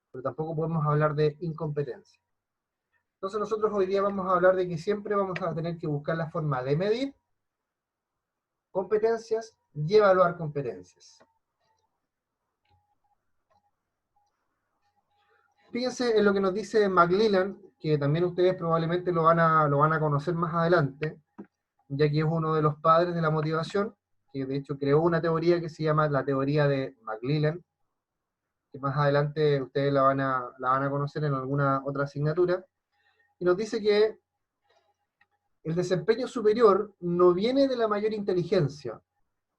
Pero tampoco podemos hablar de incompetencia. Entonces nosotros hoy día vamos a hablar de que siempre vamos a tener que buscar la forma de medir competencias y evaluar competencias. Fíjense en lo que nos dice McLellan, que también ustedes probablemente lo van a conocer más adelante, ya que es uno de los padres de la motivación, que de hecho creó una teoría que se llama la teoría de McLellan, que más adelante ustedes la van a conocer en alguna otra asignatura, y nos dice que el desempeño superior no viene de la mayor inteligencia,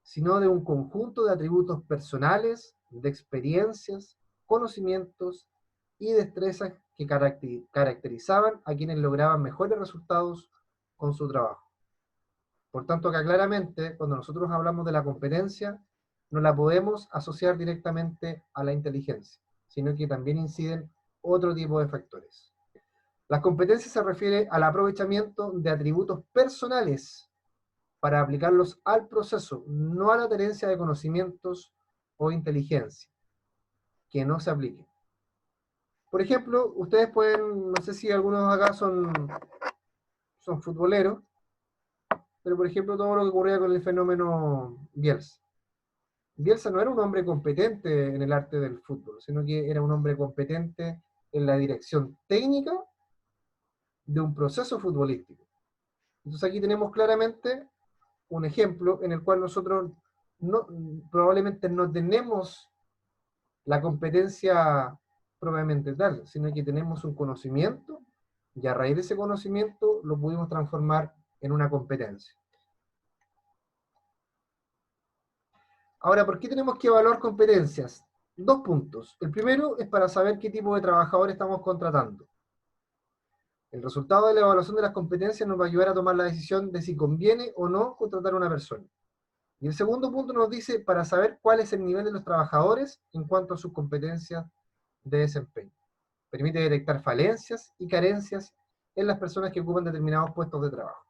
sino de un conjunto de atributos personales, de experiencias, conocimientos y destrezas que caracterizaban a quienes lograban mejores resultados con su trabajo. Por tanto, acá claramente, cuando nosotros hablamos de la competencia, no la podemos asociar directamente a la inteligencia, sino que también inciden otro tipo de factores. Las competencias se refiere al aprovechamiento de atributos personales para aplicarlos al proceso, no a la tenencia de conocimientos o inteligencia, que no se apliquen. Por ejemplo, ustedes pueden, no sé si algunos acá son futboleros, pero por ejemplo todo lo que ocurría con el fenómeno Bielsa. Bielsa no era un hombre competente en el arte del fútbol, sino que era un hombre competente en la dirección técnica de un proceso futbolístico. Entonces aquí tenemos claramente un ejemplo en el cual nosotros probablemente no tenemos la competencia propiamente tal, sino que tenemos un conocimiento, y a raíz de ese conocimiento lo pudimos transformar en una competencia. Ahora, ¿por qué tenemos que evaluar competencias? 2 puntos. El primero es para saber qué tipo de trabajador estamos contratando. El resultado de la evaluación de las competencias nos va a ayudar a tomar la decisión de si conviene o no contratar a una persona. Y el segundo punto nos dice para saber cuál es el nivel de los trabajadores en cuanto a sus competencias de desempeño. Permite detectar falencias y carencias en las personas que ocupan determinados puestos de trabajo.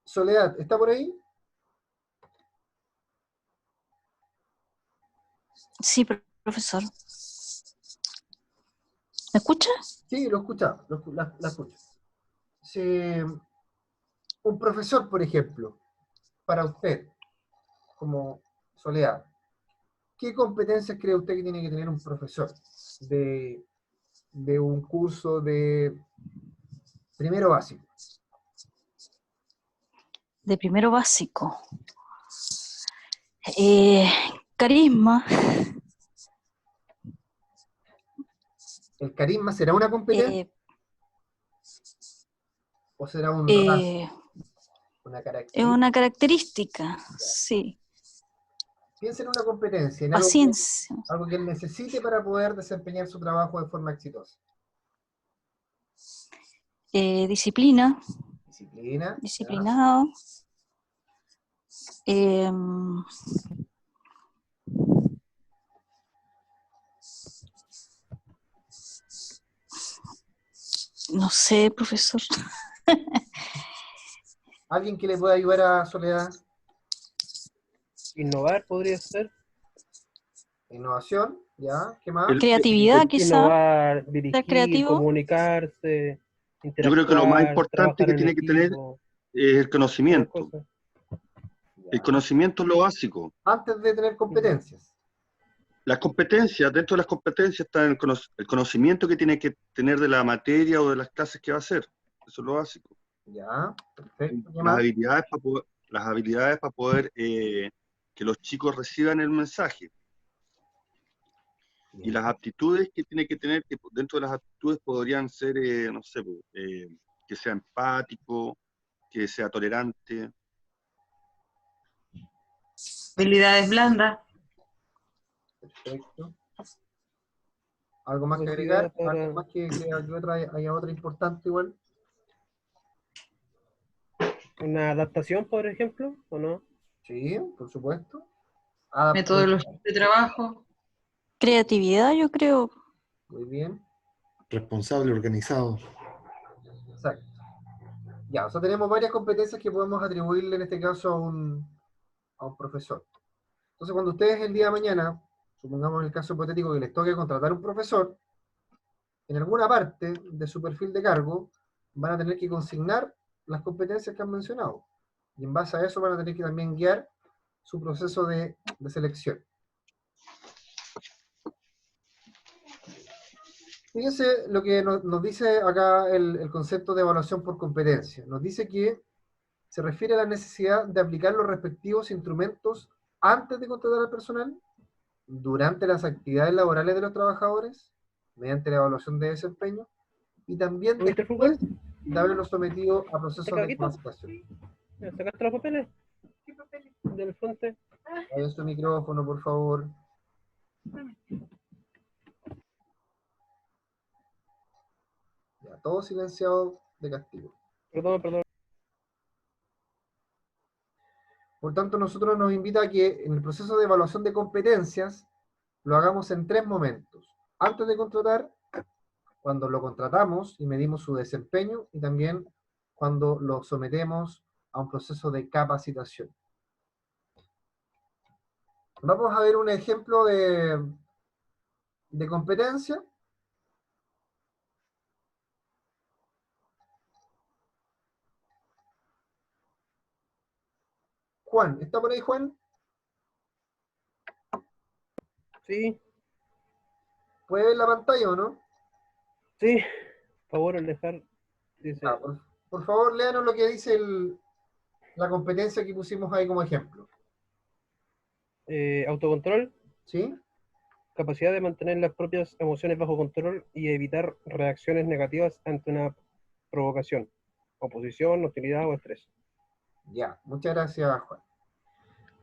Soledad, ¿está por ahí? Sí, profesor. ¿Me escucha? Sí, lo escucha, la escucho. Si un profesor, por ejemplo, para usted, como Soledad, ¿qué competencias cree usted que tiene que tener un profesor de un curso de primero básico? De primero básico. Carisma. ¿El carisma será una competencia eh, o será un rasgo, eh, una es característica? una característica, sí. Piensa en una competencia, en Paciencia. algo que él necesite para poder desempeñar su trabajo de forma exitosa. Disciplina. Disciplina. ¿ya? Disciplinado. No sé, profesor. ¿Alguien que le pueda ayudar a Soledad? Innovar podría ser. Innovación, ¿ya? ¿Qué más? Creatividad, quizá. Innovar, Ser dirigir, creativo. comunicarse, Yo creo que lo más interactuar, importante trabajar que en tiene que tener equipo, es el esas conocimiento. cosas. El conocimiento es lo básico. Antes de tener competencias. Las competencias, dentro de las competencias está el conocimiento que tiene que tener de la materia o de las clases que va a hacer. Eso es lo básico. Ya, perfecto. ¿Qué Las más? habilidades para poder que los chicos reciban el mensaje. Y las aptitudes que tiene que tener, que dentro de las aptitudes podrían ser, no sé, que sea empático, que sea tolerante. Habilidades blandas. Perfecto. ¿Algo más que Capacidad agregar? para- ¿Algo más que crea que haya otra importante igual? Una adaptación, por ejemplo, ¿o no? Sí, por supuesto. Metodología de trabajo. Creatividad, yo creo. Muy bien. Responsable, organizado. Exacto. Ya, o sea, tenemos varias competencias que podemos atribuirle en este caso a un profesor. Entonces, cuando ustedes el día de mañana, supongamos en el caso hipotético que les toque contratar un profesor, en alguna parte de su perfil de cargo van a tener que consignar las competencias que han mencionado. Y en base a eso van a tener que también guiar su proceso de selección. Fíjense lo que nos dice acá el concepto de evaluación por competencia. Nos dice que se refiere a la necesidad de aplicar los respectivos instrumentos antes de contratar al personal, durante las actividades laborales de los trabajadores, mediante la evaluación de desempeño, y también ¿Tuviste el después fútbol? de haberlo sometido a procesos de ¿Caquito? capacitación. ¿Sacaste los papeles? ¿Qué papeles? Del frente. Ahí su micrófono, por favor. Ya, todo silenciado de castigo. Perdón. Por tanto, nosotros nos invita a que en el proceso de evaluación de competencias lo hagamos en 3 momentos. Antes de contratar, cuando lo contratamos y medimos su desempeño, y también cuando lo sometemos a un proceso de capacitación. Vamos a ver un ejemplo de competencia. Juan, ¿está por ahí, Juan? Sí, ¿Puede ver la pantalla o no? sí. Por favor, dejar. Dice, Ah, por favor, léanos lo que dice la competencia que pusimos ahí como ejemplo. autocontrol, ¿Sí? capacidad de mantener las propias emociones bajo control y evitar reacciones negativas ante una provocación, oposición, hostilidad o estrés. Ya, muchas gracias, Juan.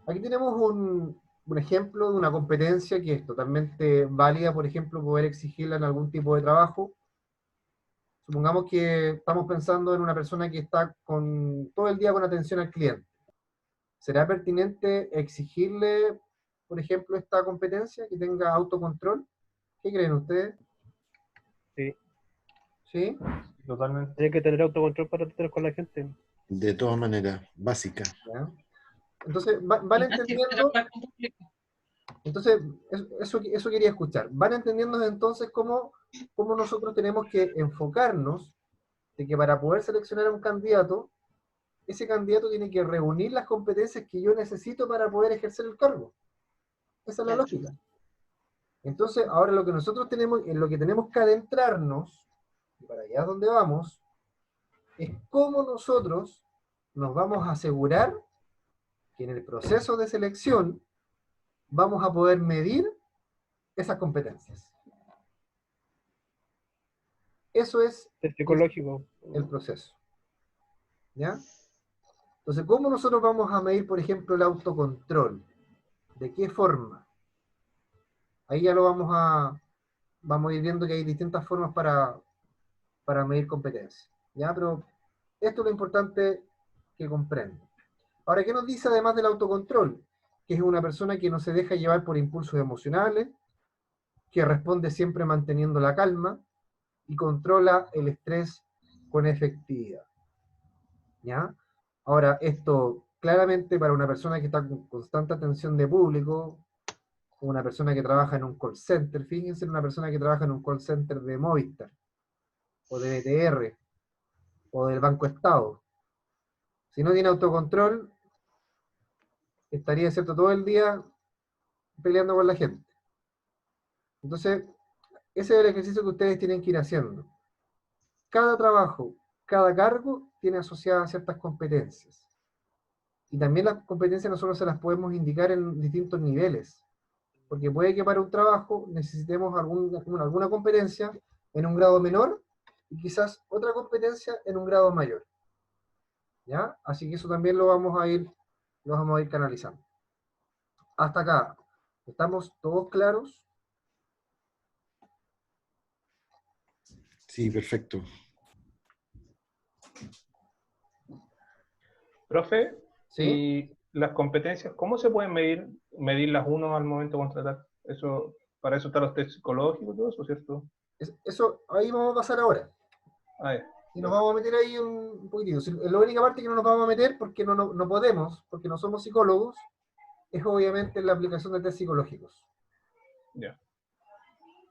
Aquí tenemos un ejemplo de una competencia que es totalmente válida, por ejemplo, poder exigirla en algún tipo de trabajo. Supongamos que estamos pensando en una persona que está todo el día con atención al cliente. ¿Será pertinente exigirle, por ejemplo, esta competencia, que tenga autocontrol? ¿Qué creen ustedes? Sí. ¿Sí? Totalmente. Tiene que tener autocontrol para tratar con la gente. De todas maneras, básica. ¿Ya? Entonces, van entendiendo. Entonces, eso quería escuchar. Van entendiendo entonces cómo nosotros tenemos que enfocarnos de que para poder seleccionar a un candidato, ese candidato tiene que reunir las competencias que yo necesito para poder ejercer el cargo. Esa es la lógica. Entonces, ahora lo que nosotros tenemos, en lo que tenemos que adentrarnos, y para allá es donde vamos, es cómo nosotros nos vamos a asegurar que en el proceso de selección vamos a poder medir esas competencias. Eso es El psicológico. el proceso. ¿Ya? Entonces, ¿cómo nosotros vamos a medir, por ejemplo, el autocontrol? ¿De qué forma? Ahí ya lo vamos a ir viendo que hay distintas formas para medir competencia. ¿Ya? Pero esto es lo importante que comprenda. Ahora, ¿qué nos dice además del autocontrol? Que es una persona que no se deja llevar por impulsos emocionales, que responde siempre manteniendo la calma y controla el estrés con efectividad. ¿Ya? Ahora, esto claramente para una persona que está con constante atención de público, una persona que trabaja en un call center, fíjense en una persona que trabaja en un call center de Movistar, o de BTR, o del Banco Estado. Si no tiene autocontrol, estaría, ¿cierto?, todo el día peleando con la gente. Entonces, ese es el ejercicio que ustedes tienen que ir haciendo. Cada trabajo, cada cargo tiene asociadas ciertas competencias. Y también las competencias nosotros se las podemos indicar en distintos niveles. Porque puede que para un trabajo necesitemos alguna competencia en un grado menor y quizás otra competencia en un grado mayor. ¿Ya? Así que eso también lo vamos a ir canalizando. Hasta acá, ¿estamos todos claros? Sí, perfecto. Profe, ¿Sí? ¿y las competencias, cómo se pueden medirlas uno al momento de contratar? Eso, para eso están los test psicológicos y todo eso, ¿cierto? Eso, ahí vamos a pasar ahora. Ah, ya. Y nos vamos a meter ahí un poquitito. Es la única parte que no nos vamos a meter porque no podemos, porque no somos psicólogos, es obviamente la aplicación de test psicológicos. Ya.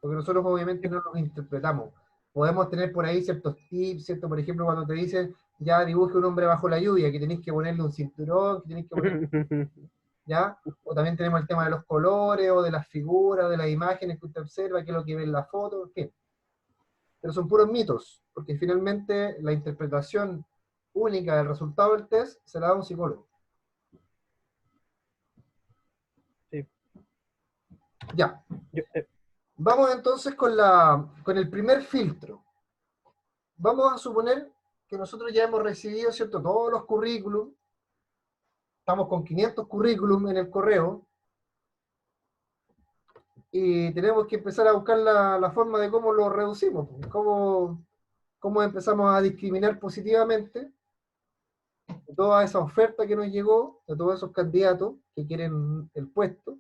Porque nosotros obviamente no los interpretamos. Podemos tener por ahí ciertos tips, ¿cierto? Por ejemplo, cuando te dicen, ya dibuje un hombre bajo la lluvia, que tenéis que ponerle un cinturón, que tenéis que ponerle... ¿Ya? O también tenemos el tema de los colores, o de las figuras, o de las imágenes que usted observa, que es lo que ve en la foto, en fin. Pero son puros mitos, porque finalmente la interpretación única del resultado del test se la da un psicólogo. Sí. Ya. Vamos entonces con el primer filtro. Vamos a suponer que nosotros ya hemos recibido, ¿cierto?, todos los currículum. Estamos con 500 currículum en el correo. Y tenemos que empezar a buscar la forma de cómo lo reducimos, cómo empezamos a discriminar positivamente de toda esa oferta que nos llegó, de todos esos candidatos que quieren el puesto,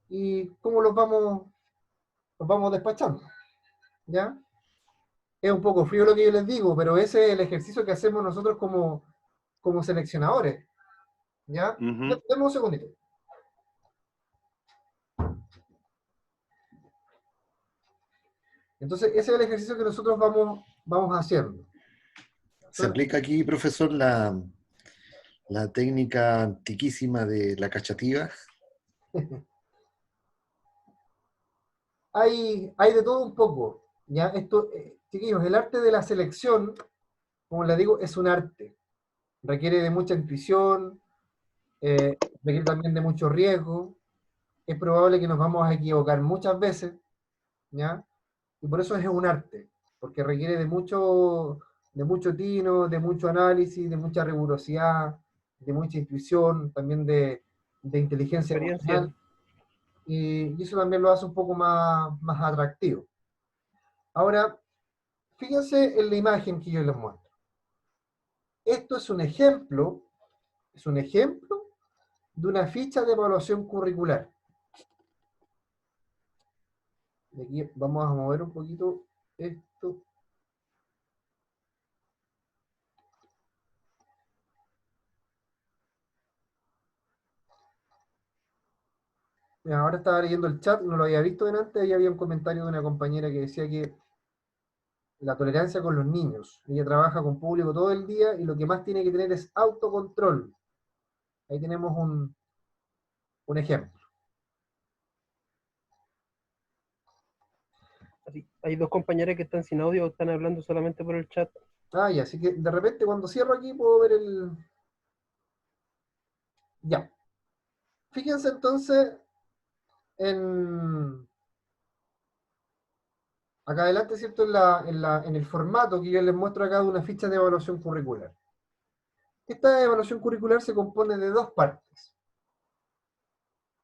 y cómo los vamos despachando. ¿Ya? Es un poco frío lo que yo les digo, pero ese es el ejercicio que hacemos nosotros como seleccionadores. ¿Ya? Ujú. Demos un segundito. Entonces, ese es el ejercicio que nosotros vamos haciendo. ¿Se aplica aquí, profesor, la técnica antiquísima de la cachativa? Hay de todo un poco. ¿Ya? Esto, chiquillos, el arte de la selección, como les digo, es un arte. Requiere de mucha intuición, requiere también de mucho riesgo. Es probable que nos vamos a equivocar muchas veces, ¿ya? Y por eso es un arte, porque requiere de mucho tino, de mucho análisis, de mucha rigurosidad, de mucha intuición, también de inteligencia Experiencia. emocional, y eso también lo hace un poco más atractivo. Ahora, fíjense en la imagen que yo les muestro. Esto es un ejemplo de una ficha de evaluación curricular. Y aquí vamos a mover un poquito esto. Mira, ahora estaba leyendo el chat, no lo había visto delante, ahí había un comentario de una compañera que decía que la tolerancia con los niños. Ella trabaja con público todo el día y lo que más tiene que tener es autocontrol. Ahí tenemos un ejemplo. Así, hay dos compañeras que están sin audio, están hablando solamente por el chat. Ah, ya, así que de repente cuando cierro aquí puedo ver el... Ya. Fíjense entonces en... Acá adelante, ¿cierto? En el formato que yo les muestro acá de una ficha de evaluación curricular. Esta evaluación curricular se compone de dos partes.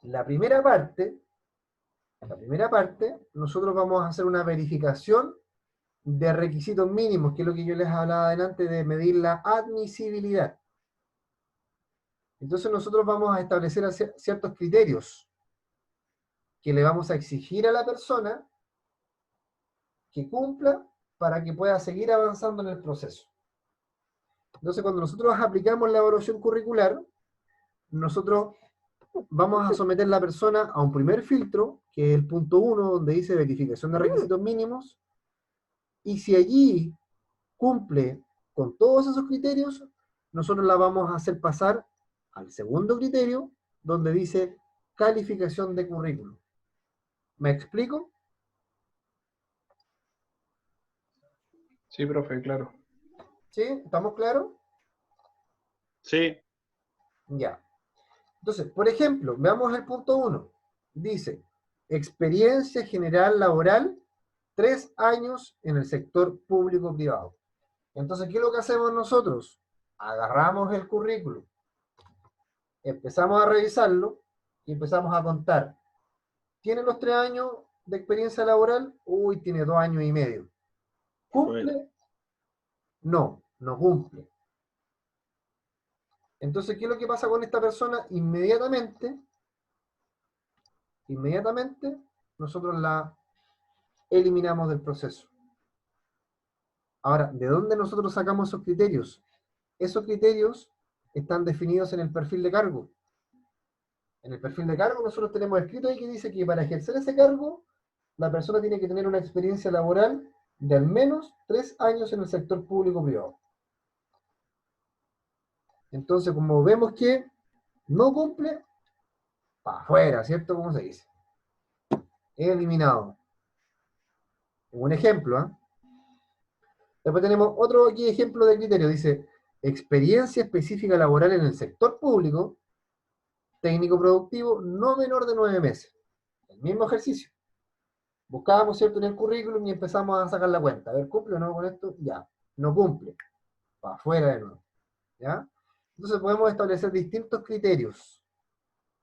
La primera parte, nosotros vamos a hacer una verificación de requisitos mínimos, que es lo que yo les hablaba adelante de medir la admisibilidad. Entonces nosotros vamos a establecer ciertos criterios que le vamos a exigir a la persona que cumpla para que pueda seguir avanzando en el proceso. Entonces cuando nosotros aplicamos la evaluación curricular, nosotros vamos a someter a la persona a un primer filtro, que es el punto 1, donde dice verificación de requisitos mínimos, y si allí cumple con todos esos criterios, nosotros la vamos a hacer pasar al segundo criterio, donde dice calificación de currículum. ¿Me explico? Sí, profe, claro. ¿Sí? ¿Estamos claros? Sí. Ya. Entonces, por ejemplo, veamos el punto 1. Dice, experiencia general laboral, 3 años en el sector público-privado. Entonces, ¿qué es lo que hacemos nosotros? Agarramos el currículum, empezamos a revisarlo y empezamos a contar. ¿Tiene los 3 años de experiencia laboral? Uy, tiene 2 años y medio. ¿Cumple? No, no cumple. Entonces, ¿qué es lo que pasa con esta persona? Inmediatamente, nosotros la eliminamos del proceso. Ahora, ¿de dónde nosotros sacamos esos criterios? Esos criterios están definidos en el perfil de cargo. En el perfil de cargo nosotros tenemos escrito ahí que dice que para ejercer ese cargo, la persona tiene que tener una experiencia laboral de al menos 3 años en el sector público-privado. Entonces, como vemos que no cumple, para afuera, ¿cierto? ¿Cómo se dice? Eliminado. Un ejemplo, ¿eh? Después tenemos otro aquí ejemplo de criterio. Dice, experiencia específica laboral en el sector público, técnico productivo, no menor de 9 meses. El mismo ejercicio. Buscábamos, ¿cierto?, en el currículum y empezamos a sacar la cuenta. A ver, ¿cumple o no con esto? Ya. No cumple. Para afuera de nuevo. ¿Ya? Entonces podemos establecer distintos criterios.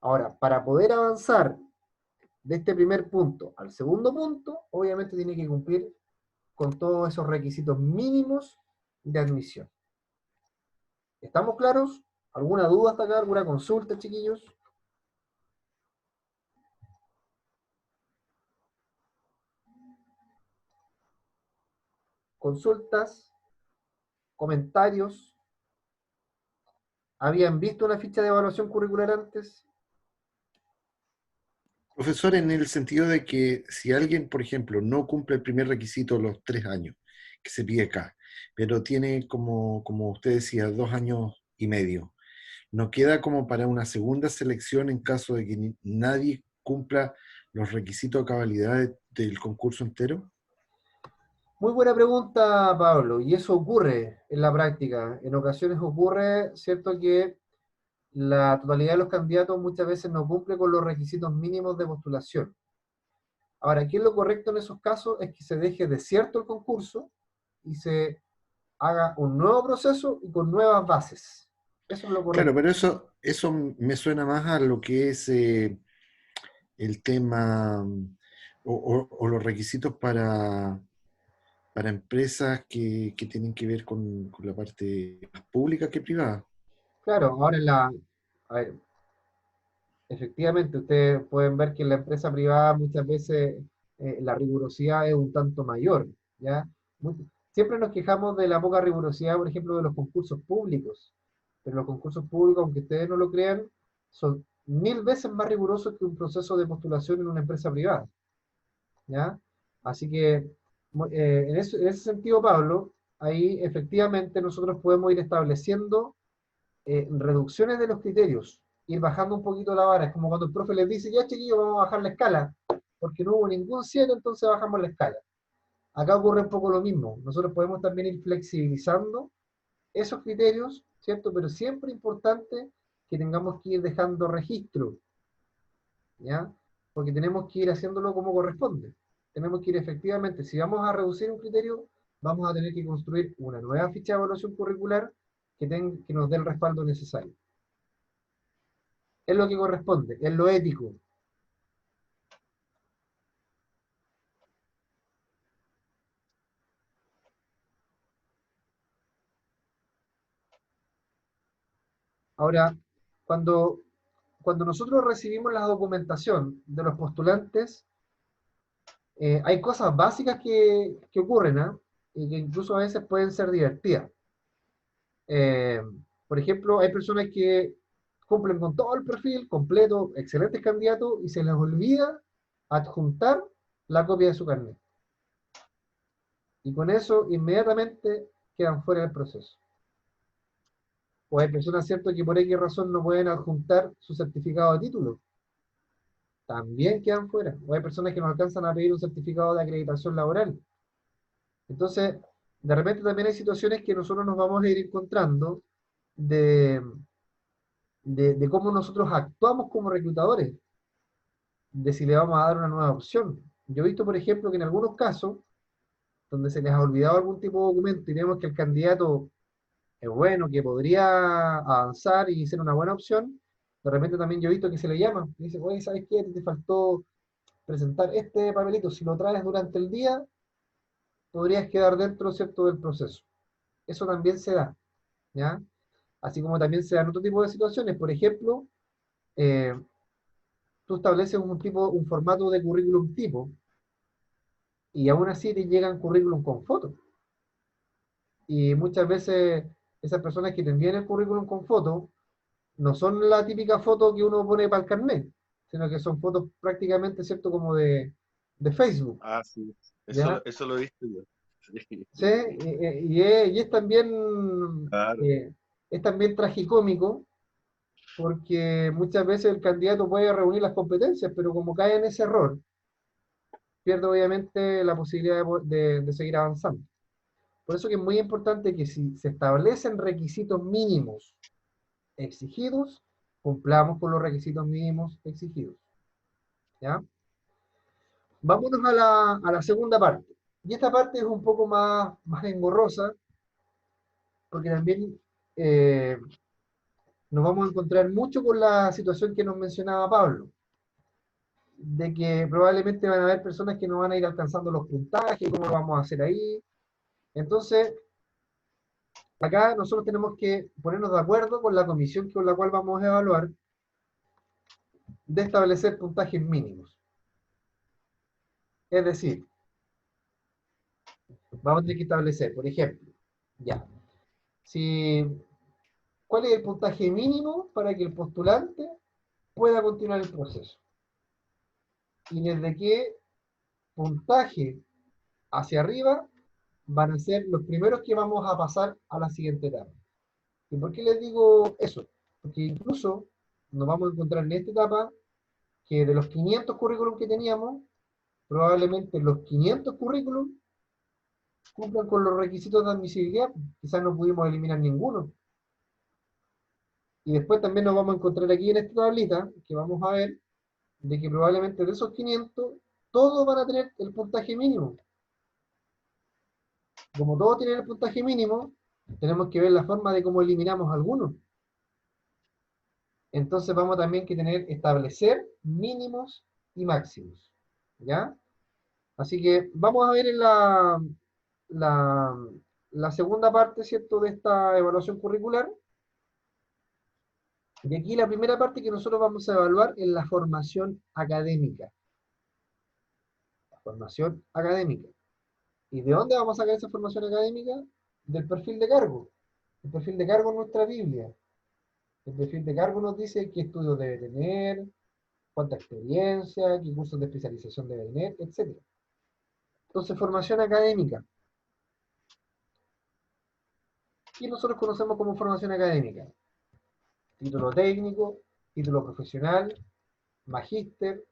Ahora, para poder avanzar de este primer punto al segundo punto, obviamente tiene que cumplir con todos esos requisitos mínimos de admisión. ¿Estamos claros? ¿Alguna duda hasta acá? ¿Alguna consulta, chiquillos? ¿Consultas? ¿Comentarios? ¿Habían visto una ficha de evaluación curricular antes? Profesor, en el sentido de que si alguien, por ejemplo, no cumple el primer requisito, los 3 años que se pide acá, pero tiene como usted decía, 2 años y medio, ¿no queda como para una segunda selección en caso de que nadie cumpla los requisitos de cabalidad del concurso entero? Muy buena pregunta, Pablo, y eso ocurre en la práctica. En ocasiones ocurre, ¿cierto?, que la totalidad de los candidatos muchas veces no cumple con los requisitos mínimos de postulación. Ahora, aquí lo correcto en esos casos es que se deje desierto el concurso y se haga un nuevo proceso y con nuevas bases. Eso es lo correcto. Claro, pero eso me suena más a lo que es el tema o los requisitos para empresas que tienen que ver con la parte más pública que privada. Claro, ahora a ver, efectivamente, ustedes pueden ver que en la empresa privada muchas veces la rigurosidad es un tanto mayor, ¿ya? Siempre nos quejamos de la poca rigurosidad, por ejemplo, de los concursos públicos, pero los concursos públicos, aunque ustedes no lo crean, son 1000 veces más rigurosos que un proceso de postulación en una empresa privada, ¿ya? Así que, en ese sentido, Pablo, ahí efectivamente nosotros podemos ir estableciendo reducciones de los criterios, ir bajando un poquito la vara. Es como cuando el profe les dice, ya chiquillos, vamos a bajar la escala, porque no hubo ningún 7, entonces bajamos la escala. acá ocurre un poco lo mismo. Nosotros podemos también ir flexibilizando esos criterios, ¿cierto? Pero siempre es importante que tengamos que ir dejando registro, ¿ya? Porque tenemos que ir haciéndolo como corresponde. Tenemos que ir efectivamente, si vamos a reducir un criterio, vamos a tener que construir una nueva ficha de evaluación curricular que nos dé el respaldo necesario. Es lo que corresponde, es lo ético. Ahora, cuando nosotros recibimos la documentación de los postulantes, hay cosas básicas que ocurren, ¿ah? Y que incluso a veces pueden ser divertidas. Por ejemplo, hay personas que cumplen con todo el perfil completo, excelentes candidatos, y se les olvida adjuntar la copia de su carnet. Y con eso inmediatamente quedan fuera del proceso. O hay personas, ¿cierto?, que por X razón no pueden adjuntar su certificado de título. También quedan fuera. O hay personas que no alcanzan a pedir un certificado de acreditación laboral. Entonces, de repente también hay situaciones que nosotros nos vamos a ir encontrando de cómo nosotros actuamos como reclutadores, de si le vamos a dar una nueva opción. Yo he visto, por ejemplo, que en algunos casos, donde se les ha olvidado algún tipo de documento y vemos que el candidato es bueno, que podría avanzar y ser una buena opción, de repente también yo he visto que se le llama, y dice, oye, ¿sabes qué? Te faltó presentar este papelito, si lo traes durante el día, podrías quedar dentro, ¿cierto?, del proceso. Eso también se da, ¿ya? Así como también se dan otro tipo de situaciones, por ejemplo, tú estableces un formato de currículum tipo, y aún así te llegan currículum con fotos. Y muchas veces esas personas que te envían el currículum con fotos, no son la típica foto que uno pone para el carnet, sino que son fotos prácticamente, ¿cierto?, como de Facebook. Ah, sí. ¿Ya? Eso lo he visto yo. Sí. ¿Sí? Y es también, Claro. es también tragicómico, porque muchas veces el candidato puede reunir las competencias, pero como cae en ese error, pierde obviamente la posibilidad de seguir avanzando. Por eso que es muy importante que si se establecen requisitos mínimos exigidos, cumplamos con los requisitos mínimos exigidos. ¿Ya? Vámonos a la segunda parte. Y esta parte es un poco más engorrosa, porque también nos vamos a encontrar mucho con la situación que nos mencionaba Pablo, de que probablemente van a haber personas que no van a ir alcanzando los puntajes, cómo lo vamos a hacer ahí. Entonces, acá nosotros tenemos que ponernos de acuerdo con la comisión con la cual vamos a evaluar, de establecer puntajes mínimos. Es decir, vamos a tener que establecer, por ejemplo, ya, ¿cuál es el puntaje mínimo para que el postulante pueda continuar el proceso? Y desde qué puntaje hacia arriba van a ser los primeros que vamos a pasar a la siguiente etapa. ¿Y por qué les digo eso? Porque incluso nos vamos a encontrar en esta etapa que de los 500 currículum que teníamos, probablemente los 500 currículum cumplan con los requisitos de admisibilidad. Quizás no pudimos eliminar ninguno. Y después también nos vamos a encontrar aquí en esta tablita, que vamos a ver, de que probablemente de esos 500, todos van a tener el puntaje mínimo. Como todos tienen el puntaje mínimo, tenemos que ver la forma de cómo eliminamos algunos. Entonces vamos también que establecer mínimos y máximos. ¿Ya? Así que vamos a ver en la segunda parte, ¿cierto?, de esta evaluación curricular. Y aquí la primera parte que nosotros vamos a evaluar es la formación académica. La formación académica. ¿Y de dónde vamos a sacar esa formación académica? Del perfil de cargo. El perfil de cargo en nuestra Biblia. El perfil de cargo nos dice qué estudios debe tener, cuánta experiencia, qué cursos de especialización debe tener, etc. Entonces, formación académica. ¿Qué nosotros conocemos como formación académica? Título técnico, título profesional, magíster,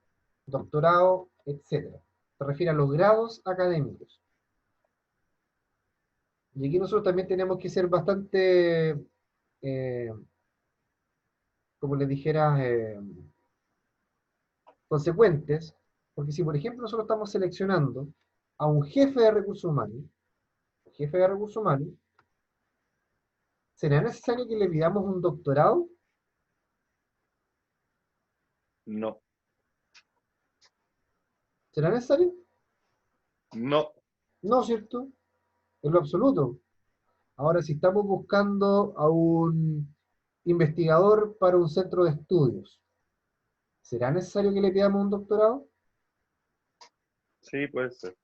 doctorado, etc. Se refiere a los grados académicos. Y aquí nosotros también tenemos que ser bastante, como les dijera, consecuentes, porque si por ejemplo nosotros estamos seleccionando a un jefe de recursos humanos, ¿será necesario que le pidamos un doctorado? No, ¿Será necesario? no. No, ¿cierto? En lo absoluto. Ahora, si estamos buscando a un investigador para un centro de estudios, ¿será necesario que le pidamos un doctorado? Sí, puede ser.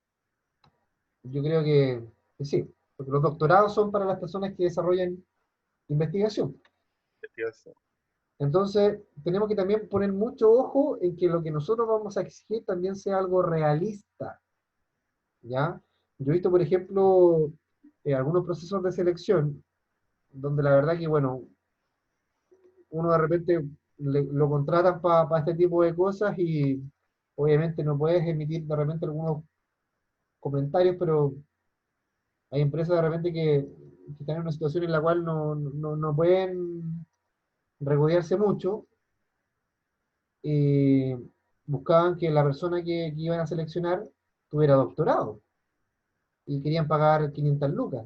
Yo creo que sí, porque los doctorados son para las personas que desarrollan investigación. Investigación. Entonces, tenemos que también poner mucho ojo en que lo que nosotros vamos a exigir también sea algo realista, ¿ya? Yo he visto, por ejemplo, algunos procesos de selección, donde la verdad que, bueno, uno de repente lo contratan para este tipo de cosas y obviamente no puedes emitir de repente algunos comentarios, pero hay empresas de repente que están en una situación en la cual no pueden regodearse mucho y buscaban que la persona que iban a seleccionar tuviera doctorado y querían pagar 500 lucas.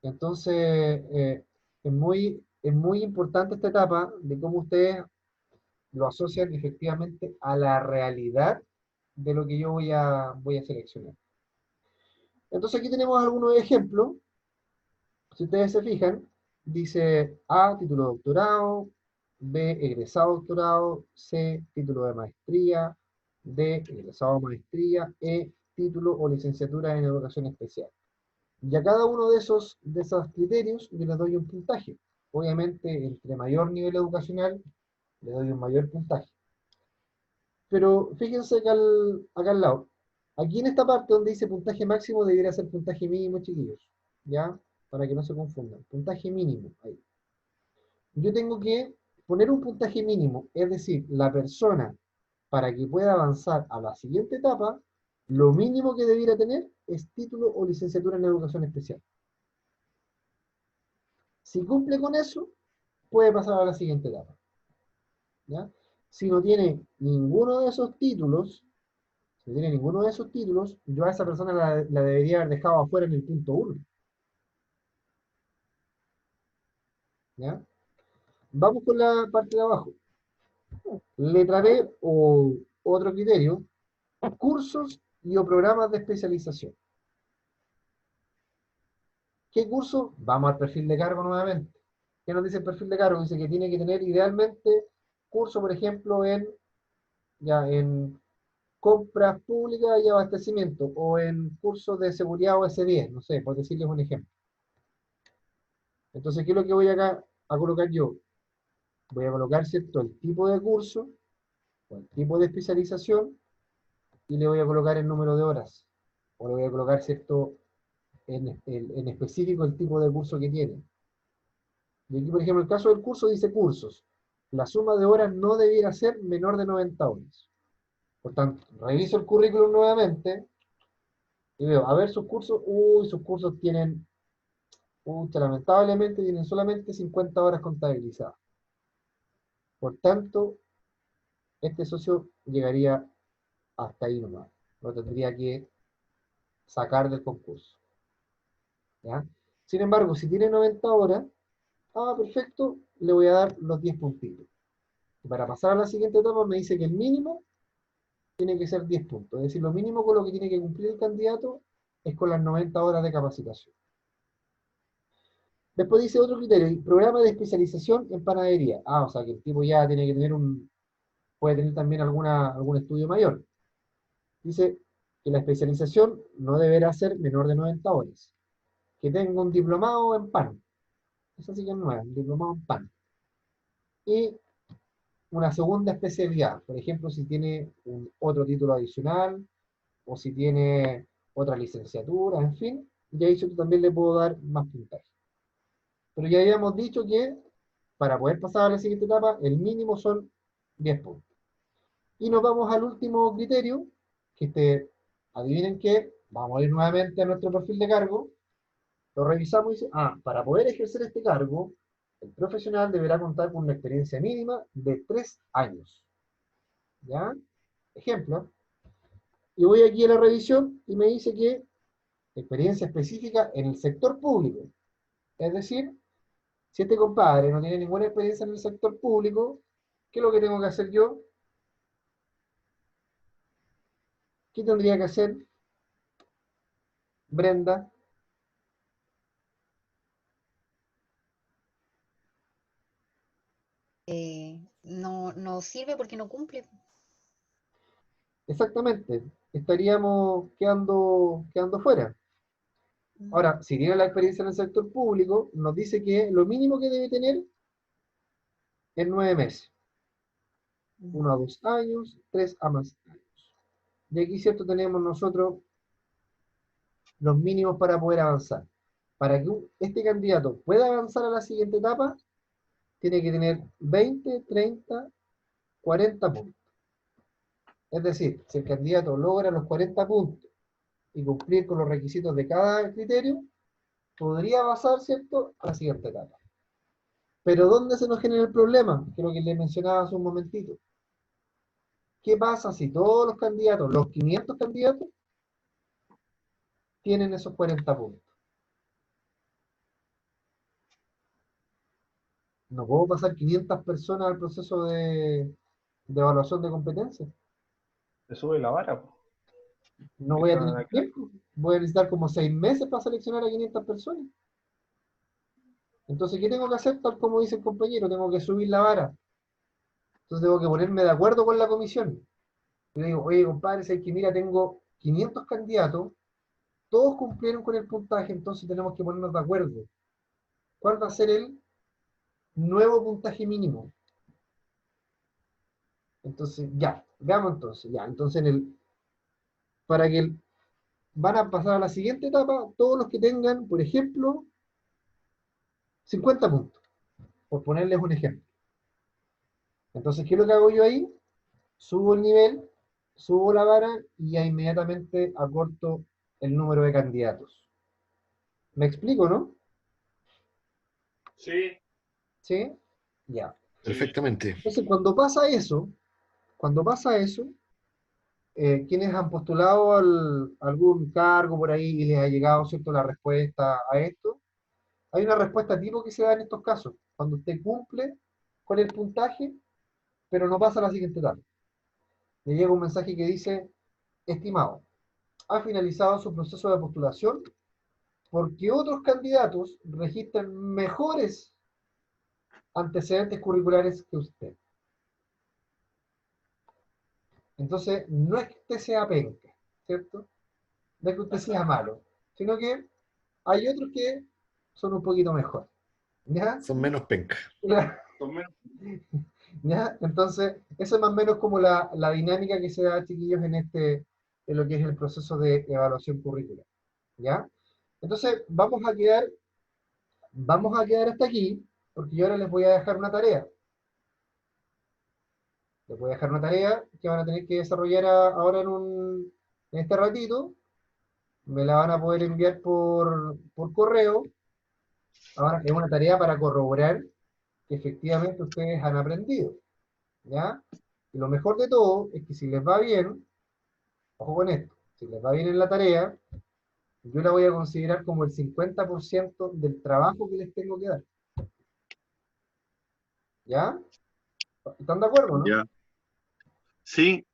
Entonces, es muy importante esta etapa de cómo ustedes lo asocian efectivamente a la realidad de lo que yo voy a seleccionar. Entonces aquí tenemos algunos ejemplos. Si ustedes se fijan, dice A, título de doctorado, B, egresado doctorado, C, título de maestría, D, egresado de maestría, E, título o licenciatura en educación especial. Y a cada uno de esos criterios yo les doy un puntaje. Obviamente, entre mayor nivel educacional, le doy un mayor puntaje. Pero fíjense acá al lado. Aquí en esta parte donde dice puntaje máximo debería ser puntaje mínimo, chiquillos. ¿Ya? Para que no se confundan. Puntaje mínimo. Ahí. Yo tengo que poner un puntaje mínimo. Es decir, la persona, para que pueda avanzar a la siguiente etapa, lo mínimo que debiera tener es título o licenciatura en educación especial. Si cumple con eso, puede pasar a la siguiente etapa. ¿Ya? Si no tiene ninguno de esos títulos, yo a esa persona la debería haber dejado afuera en el punto 1. ¿Ya? Vamos con la parte de abajo. Letra B o otro criterio, cursos y o programas de especialización. ¿Qué curso? Vamos al perfil de cargo nuevamente. ¿Qué nos dice el perfil de cargo? Dice que tiene que tener idealmente curso, por ejemplo, en compras públicas y abastecimiento, o en cursos de seguridad o S10, no sé, por decirles un ejemplo. Entonces, ¿qué es lo que voy acá a colocar yo? Voy a colocar, ¿cierto?, el tipo de curso, o el tipo de especialización, y le voy a colocar el número de horas. O le voy a colocar, ¿cierto?, en específico el tipo de curso que tiene. Y aquí, por ejemplo, el caso del curso dice cursos. La suma de horas no debiera ser menor de 90 horas. Por tanto, reviso el currículum nuevamente y veo, a ver sus cursos, sus cursos tienen, lamentablemente tienen solamente 50 horas contabilizadas. Por tanto, este socio llegaría hasta ahí nomás. Lo tendría que sacar del concurso. ¿Ya? Sin embargo, si tiene 90 horas, perfecto, le voy a dar los 10 puntitos. Y para pasar a la siguiente etapa me dice que el mínimo tiene que ser 10 puntos. Es decir, lo mínimo con lo que tiene que cumplir el candidato es con las 90 horas de capacitación. Después dice otro criterio, programa de especialización en panadería. O sea que el tipo ya tiene que tener puede tener también algún estudio mayor. Dice que la especialización no deberá ser menor de 90 horas. Que tenga un diplomado en pan. Esa sí que es nueva, un diplomado en pan. Y una segunda especialidad, por ejemplo, si tiene otro título adicional, o si tiene otra licenciatura, en fin, ya ahí yo también le puedo dar más puntaje. Pero ya habíamos dicho que para poder pasar a la siguiente etapa, el mínimo son 10 puntos. Y nos vamos al último criterio, que adivinen qué, vamos a ir nuevamente a nuestro perfil de cargo, Lo revisamos y dice, para poder ejercer este cargo, el profesional deberá contar con una experiencia mínima de 3 años. ¿Ya? Ejemplo. Y voy aquí a la revisión y me dice que experiencia específica en el sector público. Es decir, si este compadre no tiene ninguna experiencia en el sector público, ¿qué es lo que tengo que hacer yo? ¿Qué tendría que hacer Brenda? No sirve porque no cumple. Exactamente, estaríamos quedando fuera. Ahora, si tiene la experiencia en el sector público, nos dice que lo mínimo que debe tener es 9 meses. 1 a 2 años, 3 a más años. Y aquí, ¿cierto? Tenemos nosotros los mínimos para poder avanzar. Para que este candidato pueda avanzar a la siguiente etapa, tiene que tener 20, 30, 40 puntos. Es decir, si el candidato logra los 40 puntos y cumplir con los requisitos de cada criterio, podría pasar, ¿cierto?, a la siguiente etapa. Pero ¿dónde se nos genera el problema? Que es lo que le mencionaba hace un momentito. ¿Qué pasa si todos los candidatos, los 500 candidatos, tienen esos 40 puntos? No puedo pasar 500 personas al proceso de evaluación de competencias. Se sube la vara, po. No voy a Empiezan tener a- tiempo. Voy a necesitar como 6 meses para seleccionar a 500 personas. Entonces, ¿qué tengo que hacer? Tal como dice el compañero, tengo que subir la vara. Entonces tengo que ponerme de acuerdo con la comisión. Y le digo, oye, compadre, sé que mira, tengo 500 candidatos, todos cumplieron con el puntaje, entonces tenemos que ponernos de acuerdo. ¿Cuál va a ser el nuevo puntaje mínimo? Entonces, ya, veamos entonces, ya. Entonces, para que van a pasar a la siguiente etapa, todos los que tengan, por ejemplo, 50 puntos, por ponerles un ejemplo. Entonces, ¿qué es lo que hago yo ahí? Subo el nivel, subo la vara y ya inmediatamente acorto el número de candidatos. ¿Me explico, no? Sí. ¿Sí? Ya. Perfectamente. Entonces, cuando pasa eso, quienes han postulado algún cargo por ahí y les ha llegado, ¿cierto?, la respuesta a esto, hay una respuesta tipo que se da en estos casos, cuando usted cumple con el puntaje, pero no pasa a la siguiente etapa. Le llega un mensaje que dice, estimado, ha finalizado su proceso de postulación porque otros candidatos registran mejores antecedentes curriculares que usted. Entonces, no es que usted sea penca, ¿cierto? No es que usted sea malo, sino que hay otros que son un poquito mejor. ¿Ya? Son menos penca. ¿Ya? Entonces, eso es más o menos como la dinámica que se da, chiquillos, en lo que es el proceso de evaluación curricular. ¿Ya? Entonces, vamos a quedar hasta aquí, porque yo ahora les voy a dejar una tarea. Les voy a dejar una tarea que van a tener que desarrollar ahora en este ratito. Me la van a poder enviar por correo. Ahora es una tarea para corroborar que efectivamente ustedes han aprendido. ¿Ya? Y lo mejor de todo es que si les va bien, ojo con esto, si les va bien en la tarea, yo la voy a considerar como el 50% del trabajo que les tengo que dar. ¿Ya? ¿Están de acuerdo, no? Ya. Sí.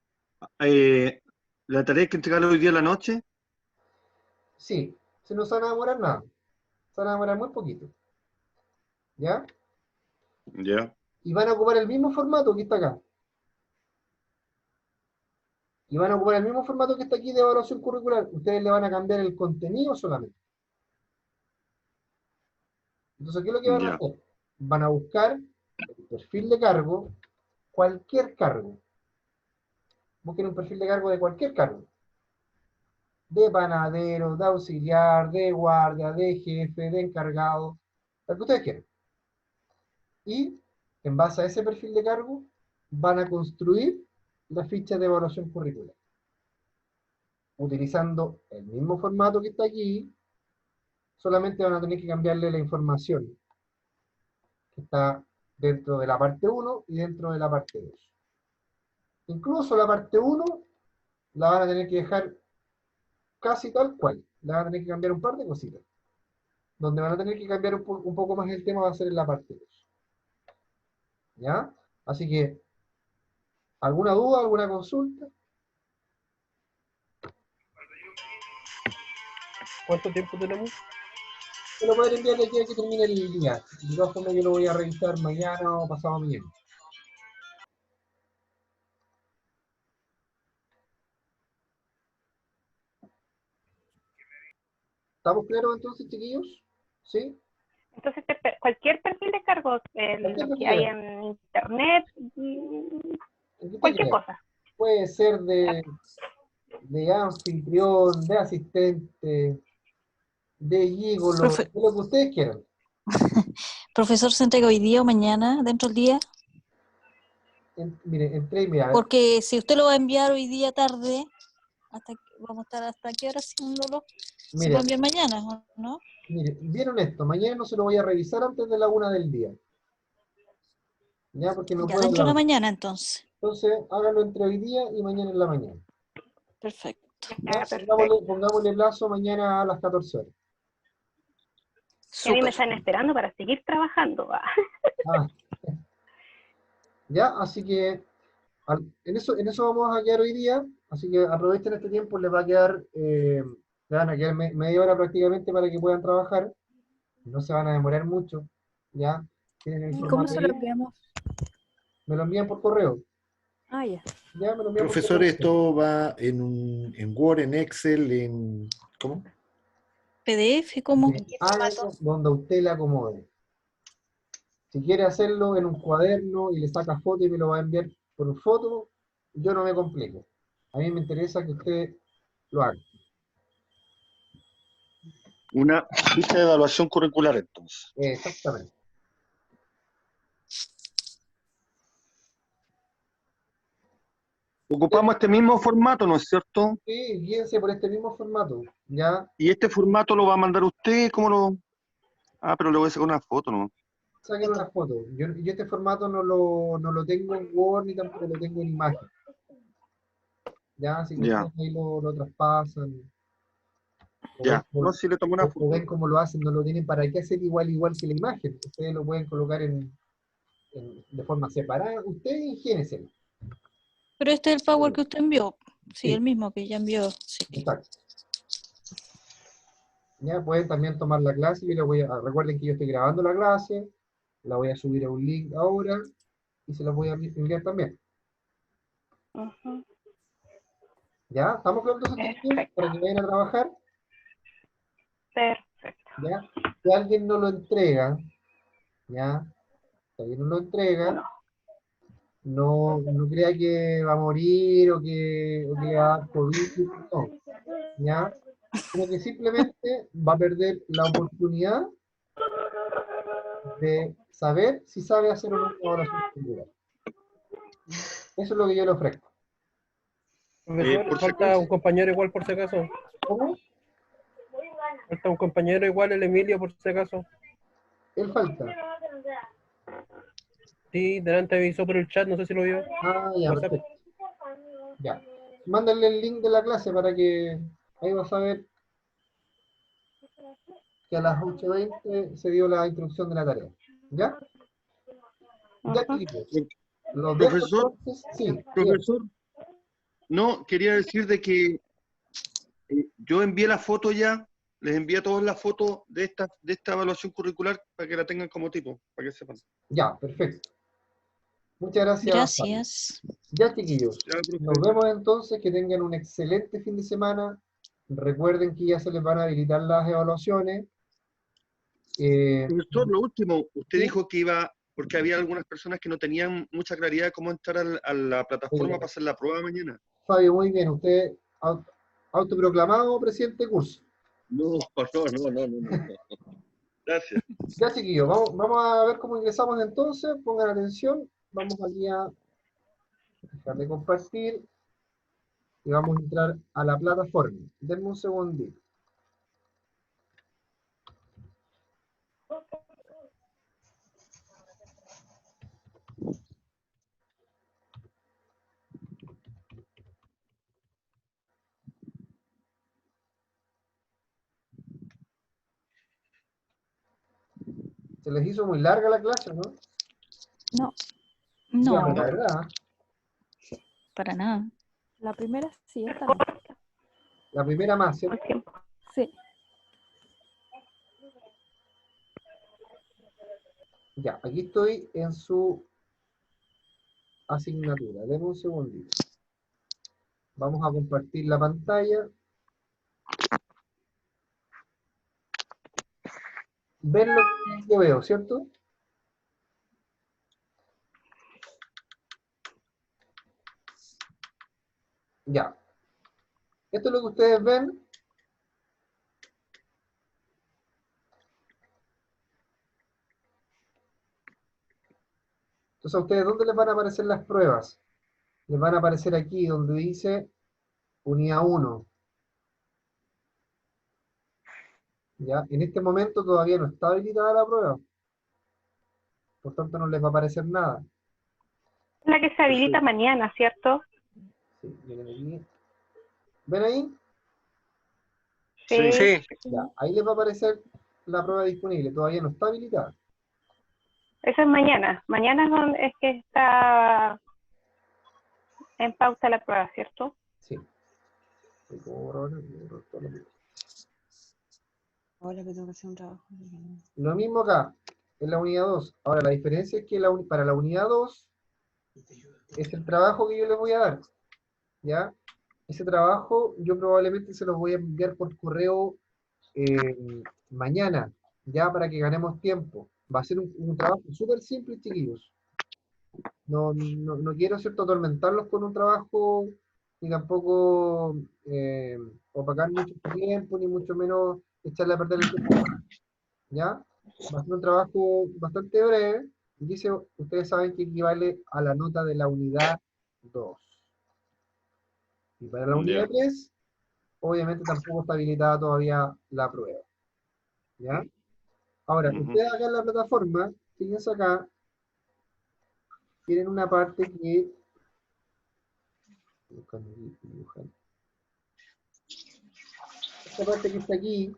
La tarea hay que entregarla hoy día a la noche. Sí, se no se van a demorar nada. Se van a demorar muy poquito. ¿Ya? Ya. Y van a ocupar el mismo formato que está acá. Y van a ocupar el mismo formato que está aquí de evaluación curricular. Ustedes le van a cambiar el contenido solamente. Entonces, ¿qué es lo que van a Ya. hacer? Van a buscar el perfil de cargo, cualquier cargo. Busquen un perfil de cargo de cualquier cargo. De panadero, de auxiliar, de guardia, de jefe, de encargado, lo que ustedes quieran. Y en base a ese perfil de cargo, van a construir la ficha de evaluación curricular. Utilizando el mismo formato que está aquí, solamente van a tener que cambiarle la información que está dentro de la parte 1 y dentro de la parte 2. Incluso la parte 1 la van a tener que dejar casi tal cual. Le van a tener que cambiar un par de cositas. Donde van a tener que cambiar un poco más el tema va a ser en la parte 2. ¿Ya? Así que, ¿alguna duda, alguna consulta? ¿Cuánto tiempo tenemos? Se lo pueden enviar de aquí a que termine el día. De todas formas, yo lo voy a revisar mañana o pasado mañana. ¿Estamos claros entonces, chiquillos? ¿Sí? Entonces, cualquier perfil de cargos Cualquier que hay perfil. en internet, ¿En qué te cualquier creas? cosa. Puede ser de anfitrión, de asistente, de gigolo, Profe- de lo que ustedes quieran. Profesor, ¿se entrega hoy día o mañana, dentro del día? Mire, entré y mira, Porque si usted lo va a enviar hoy día tarde, vamos a estar hasta qué hora haciéndolo, se mire, puede enviar mañana, ¿o ¿no? mire, bien honesto, mañana no se lo voy a revisar antes de la 1 del día. Ya, porque no Ya puedo dentro de la hablar. mañana entonces. Entonces, háganlo entre hoy día y mañana en la mañana. Perfecto. Ya, pongámosle plazo mañana a las 14 horas. Y a mí me están esperando para seguir trabajando. Ah. Ya, así que en eso vamos a quedar hoy día, así que aprovechen este tiempo, les va a quedar, le van a quedar media hora prácticamente para que puedan trabajar, no se van a demorar mucho, ya, tienen el ¿Y cómo formato se lo ahí, enviamos? me lo envían por correo, Ah, ya. ya, me lo envían por Profesor, correo. esto va en Word, en Excel, en... ¿Cómo? PDF, ¿cómo? Háganlo donde a usted le acomode. Si quiere hacerlo en un cuaderno y le saca foto y me lo va a enviar por foto, yo no me complico. A mí me interesa que usted lo haga. Una ficha de evaluación curricular, entonces. Exactamente. Ocupamos este mismo formato, ¿no es cierto? Sí, guíense por este mismo formato, ¿ya? ¿Y este formato lo va a mandar usted? ¿Cómo lo...? Ah, pero le voy a sacar una foto, ¿no? Saquen una foto. Yo este formato no lo tengo en Word ni tampoco lo tengo en imagen. ¿Ya? Así que Ya, ustedes ahí lo traspasan. O ven, ya. No, si le tomo una o ven foto. cómo lo hacen, no lo tienen para qué hacer igual que la imagen. Ustedes lo pueden colocar de forma separada. Ustedes ingénienselo. Pero este es el Power que usted envió. Sí, Sí. el mismo que ya envió. Sí. Exacto. Ya pueden también tomar la clase. Recuerden que yo estoy grabando la clase. La voy a subir a un link ahora. Y se la voy a enviar también. ¿Ya? ¿Estamos claros entonces, chiquillos? Para que vayan a trabajar. Perfecto. ¿Ya? Si alguien no lo entrega, ¿ya? Si alguien no lo entrega, no crea que va a morir o que le va a dar COVID, no, ¿ya? Sino que simplemente va a perder la oportunidad de saber si sabe hacer o no una evaluación curricular. Eso es lo que yo le ofrezco. Profesor, por si falta acaso. un compañero igual por si acaso. ¿Cómo? Falta un compañero igual, el Emilio, por si acaso. Él falta. Sí, delante avisó por el chat, no sé si lo vio. Ah, ya, WhatsApp. perfecto. Ya. Mándale el link de la clase para que ahí vas a ver que a las 8:20 se dio la instrucción de la tarea. ¿Ya? Ya, chiquillos. Los dejo Profesor, entonces. Sí, profesor, no, quería decir de que yo envié la foto ya, les envié a todos la foto de esta evaluación curricular para que la tengan como tipo, para que sepan. ya, perfecto. Muchas gracias. Gracias. Ya, chiquillos. Ya, profe. Nos vemos entonces. Que tengan un excelente fin de semana. Recuerden que ya se les van a habilitar las evaluaciones. Profesor, lo último, usted ¿sí? dijo que iba, porque había algunas personas que no tenían mucha claridad de cómo entrar a la plataforma para hacer la prueba mañana. Fabio, muy bien. Usted autoproclamado presidente de curso. No. Gracias. Ya, chiquillos, vamos a ver cómo ingresamos entonces. Pongan atención. Vamos aquí a dejar de compartir y vamos a entrar a la plataforma. Denme un segundito. Se les hizo muy larga la clase, ¿no? No, Ya, no, pero la verdad, para nada. La primera sí, esta no. la primera más, ¿cierto? Sí. Ya, aquí estoy en su asignatura. Deme un segundito. Vamos a compartir la pantalla. Ven lo que yo veo, ¿cierto? Ya. Esto es lo que ustedes ven. Entonces, ¿a ustedes dónde les van a aparecer las pruebas? Les van a aparecer aquí donde dice unidad 1. ¿Ya? En este momento todavía no está habilitada la prueba. Por tanto, no les va a aparecer nada. La que se habilita mañana, ¿cierto? Sí, miren aquí. ¿Ven ahí? Sí. Sí. Ya, ahí les va a aparecer la prueba disponible. Todavía no está habilitada. Eso es mañana. Mañana es donde es que está en pausa la prueba, ¿cierto? Sí. Ahora que tengo que hacer un trabajo. Lo mismo acá, en la unidad 2. Ahora, la diferencia es que para la unidad 2 es el trabajo que yo les voy a dar. ¿Ya? Ese trabajo yo probablemente se los voy a enviar por correo mañana, ya para que ganemos tiempo. Va a ser un trabajo súper simple, chiquillos. No quiero, ¿cierto?, atormentarlos con un trabajo, ni tampoco opacar mucho su tiempo, ni mucho menos echarle a perder el tiempo. ¿Ya? Va a ser un trabajo bastante breve. Dice, ustedes saben que equivale a la nota de la unidad 2. Y para la unidad 3, obviamente tampoco está habilitada todavía la prueba. ¿Ya? Ahora, ustedes acá en la plataforma, fíjense acá, tienen una parte que... Esta parte que está aquí,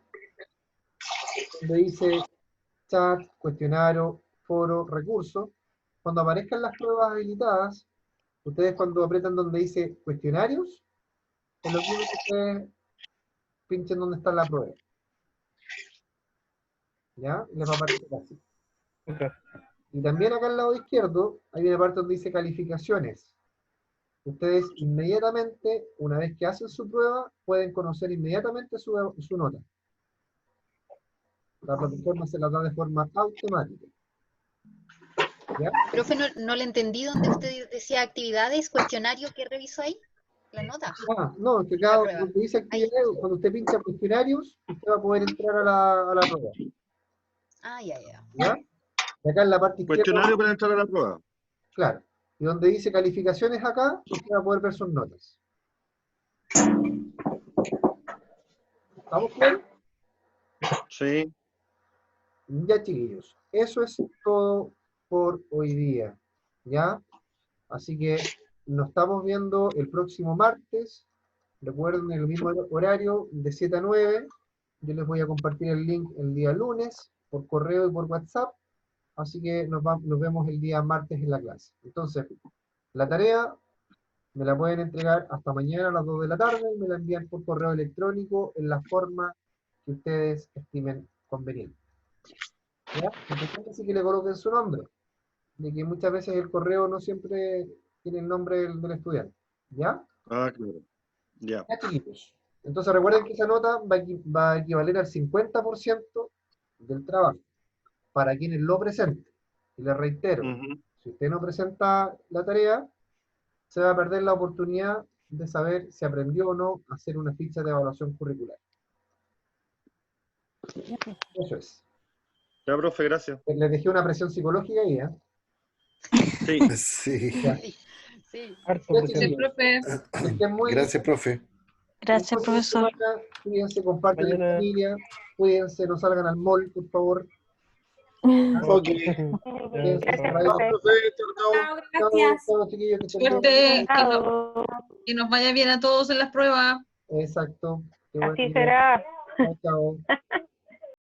donde dice chat, cuestionario, foro, recursos, cuando aparezcan las pruebas habilitadas, ustedes cuando apretan donde dice cuestionarios, es lo mismo que ustedes pinchen donde está la prueba. ¿Ya? Y les va a aparecer así. Y también acá al lado izquierdo hay una parte donde dice calificaciones. Ustedes inmediatamente, una vez que hacen su prueba, pueden conocer inmediatamente su nota. La plataforma se la da de forma automática. ¿Ya? Profe, no le entendí donde usted decía actividades, cuestionario, ¿qué revisó ahí? ¿La nota? Ah, no, que acá donde dice actividades, cuando usted pincha cuestionarios, usted va a poder entrar a la prueba. Ah, ya. ¿Ya? Y acá en la parte izquierda... Cuestionario para entrar a la prueba. Claro. Y donde dice calificaciones acá, usted va a poder ver sus notas. ¿Estamos claros? Sí. Ya, chiquillos. Eso es todo por hoy día. ¿Ya? Así que nos estamos viendo el próximo martes. Recuerden, en el mismo horario, de 7 a 9. Yo les voy a compartir el link el día lunes, por correo y por WhatsApp. Así que nos vemos el día martes en la clase. Entonces, la tarea me la pueden entregar hasta mañana a las 2 de la tarde y me la envían por correo electrónico en la forma que ustedes estimen conveniente. ¿Ya? Importante sí que le coloquen su nombre, de que muchas veces el correo no siempre tiene el nombre del estudiante. ¿Ya? Ah, claro. Ya. Ya, chiquitos. Entonces recuerden que esa nota va a equivaler al 50% del trabajo, para quienes lo presenten. Y les reitero, si usted no presenta la tarea, se va a perder la oportunidad de saber si aprendió o no a hacer una ficha de evaluación curricular. Eso es. Ya, profe, gracias. Les dejé una presión psicológica ahí, ¿eh? Sí. Sí. Ya. Sí. Gracias, profe. Que estén muy Gracias, profe. Gracias, profesor. Cuídense, compartan en Mañana. familia, cuídense, no salgan al mall, por favor. Ok. Cuídense, Gracias, profe. chao, chiquillos, que estén bien. Suerte, Chao. que nos vaya bien a todos en las pruebas. Exacto. Qué buen Así día. será. Chao, chao.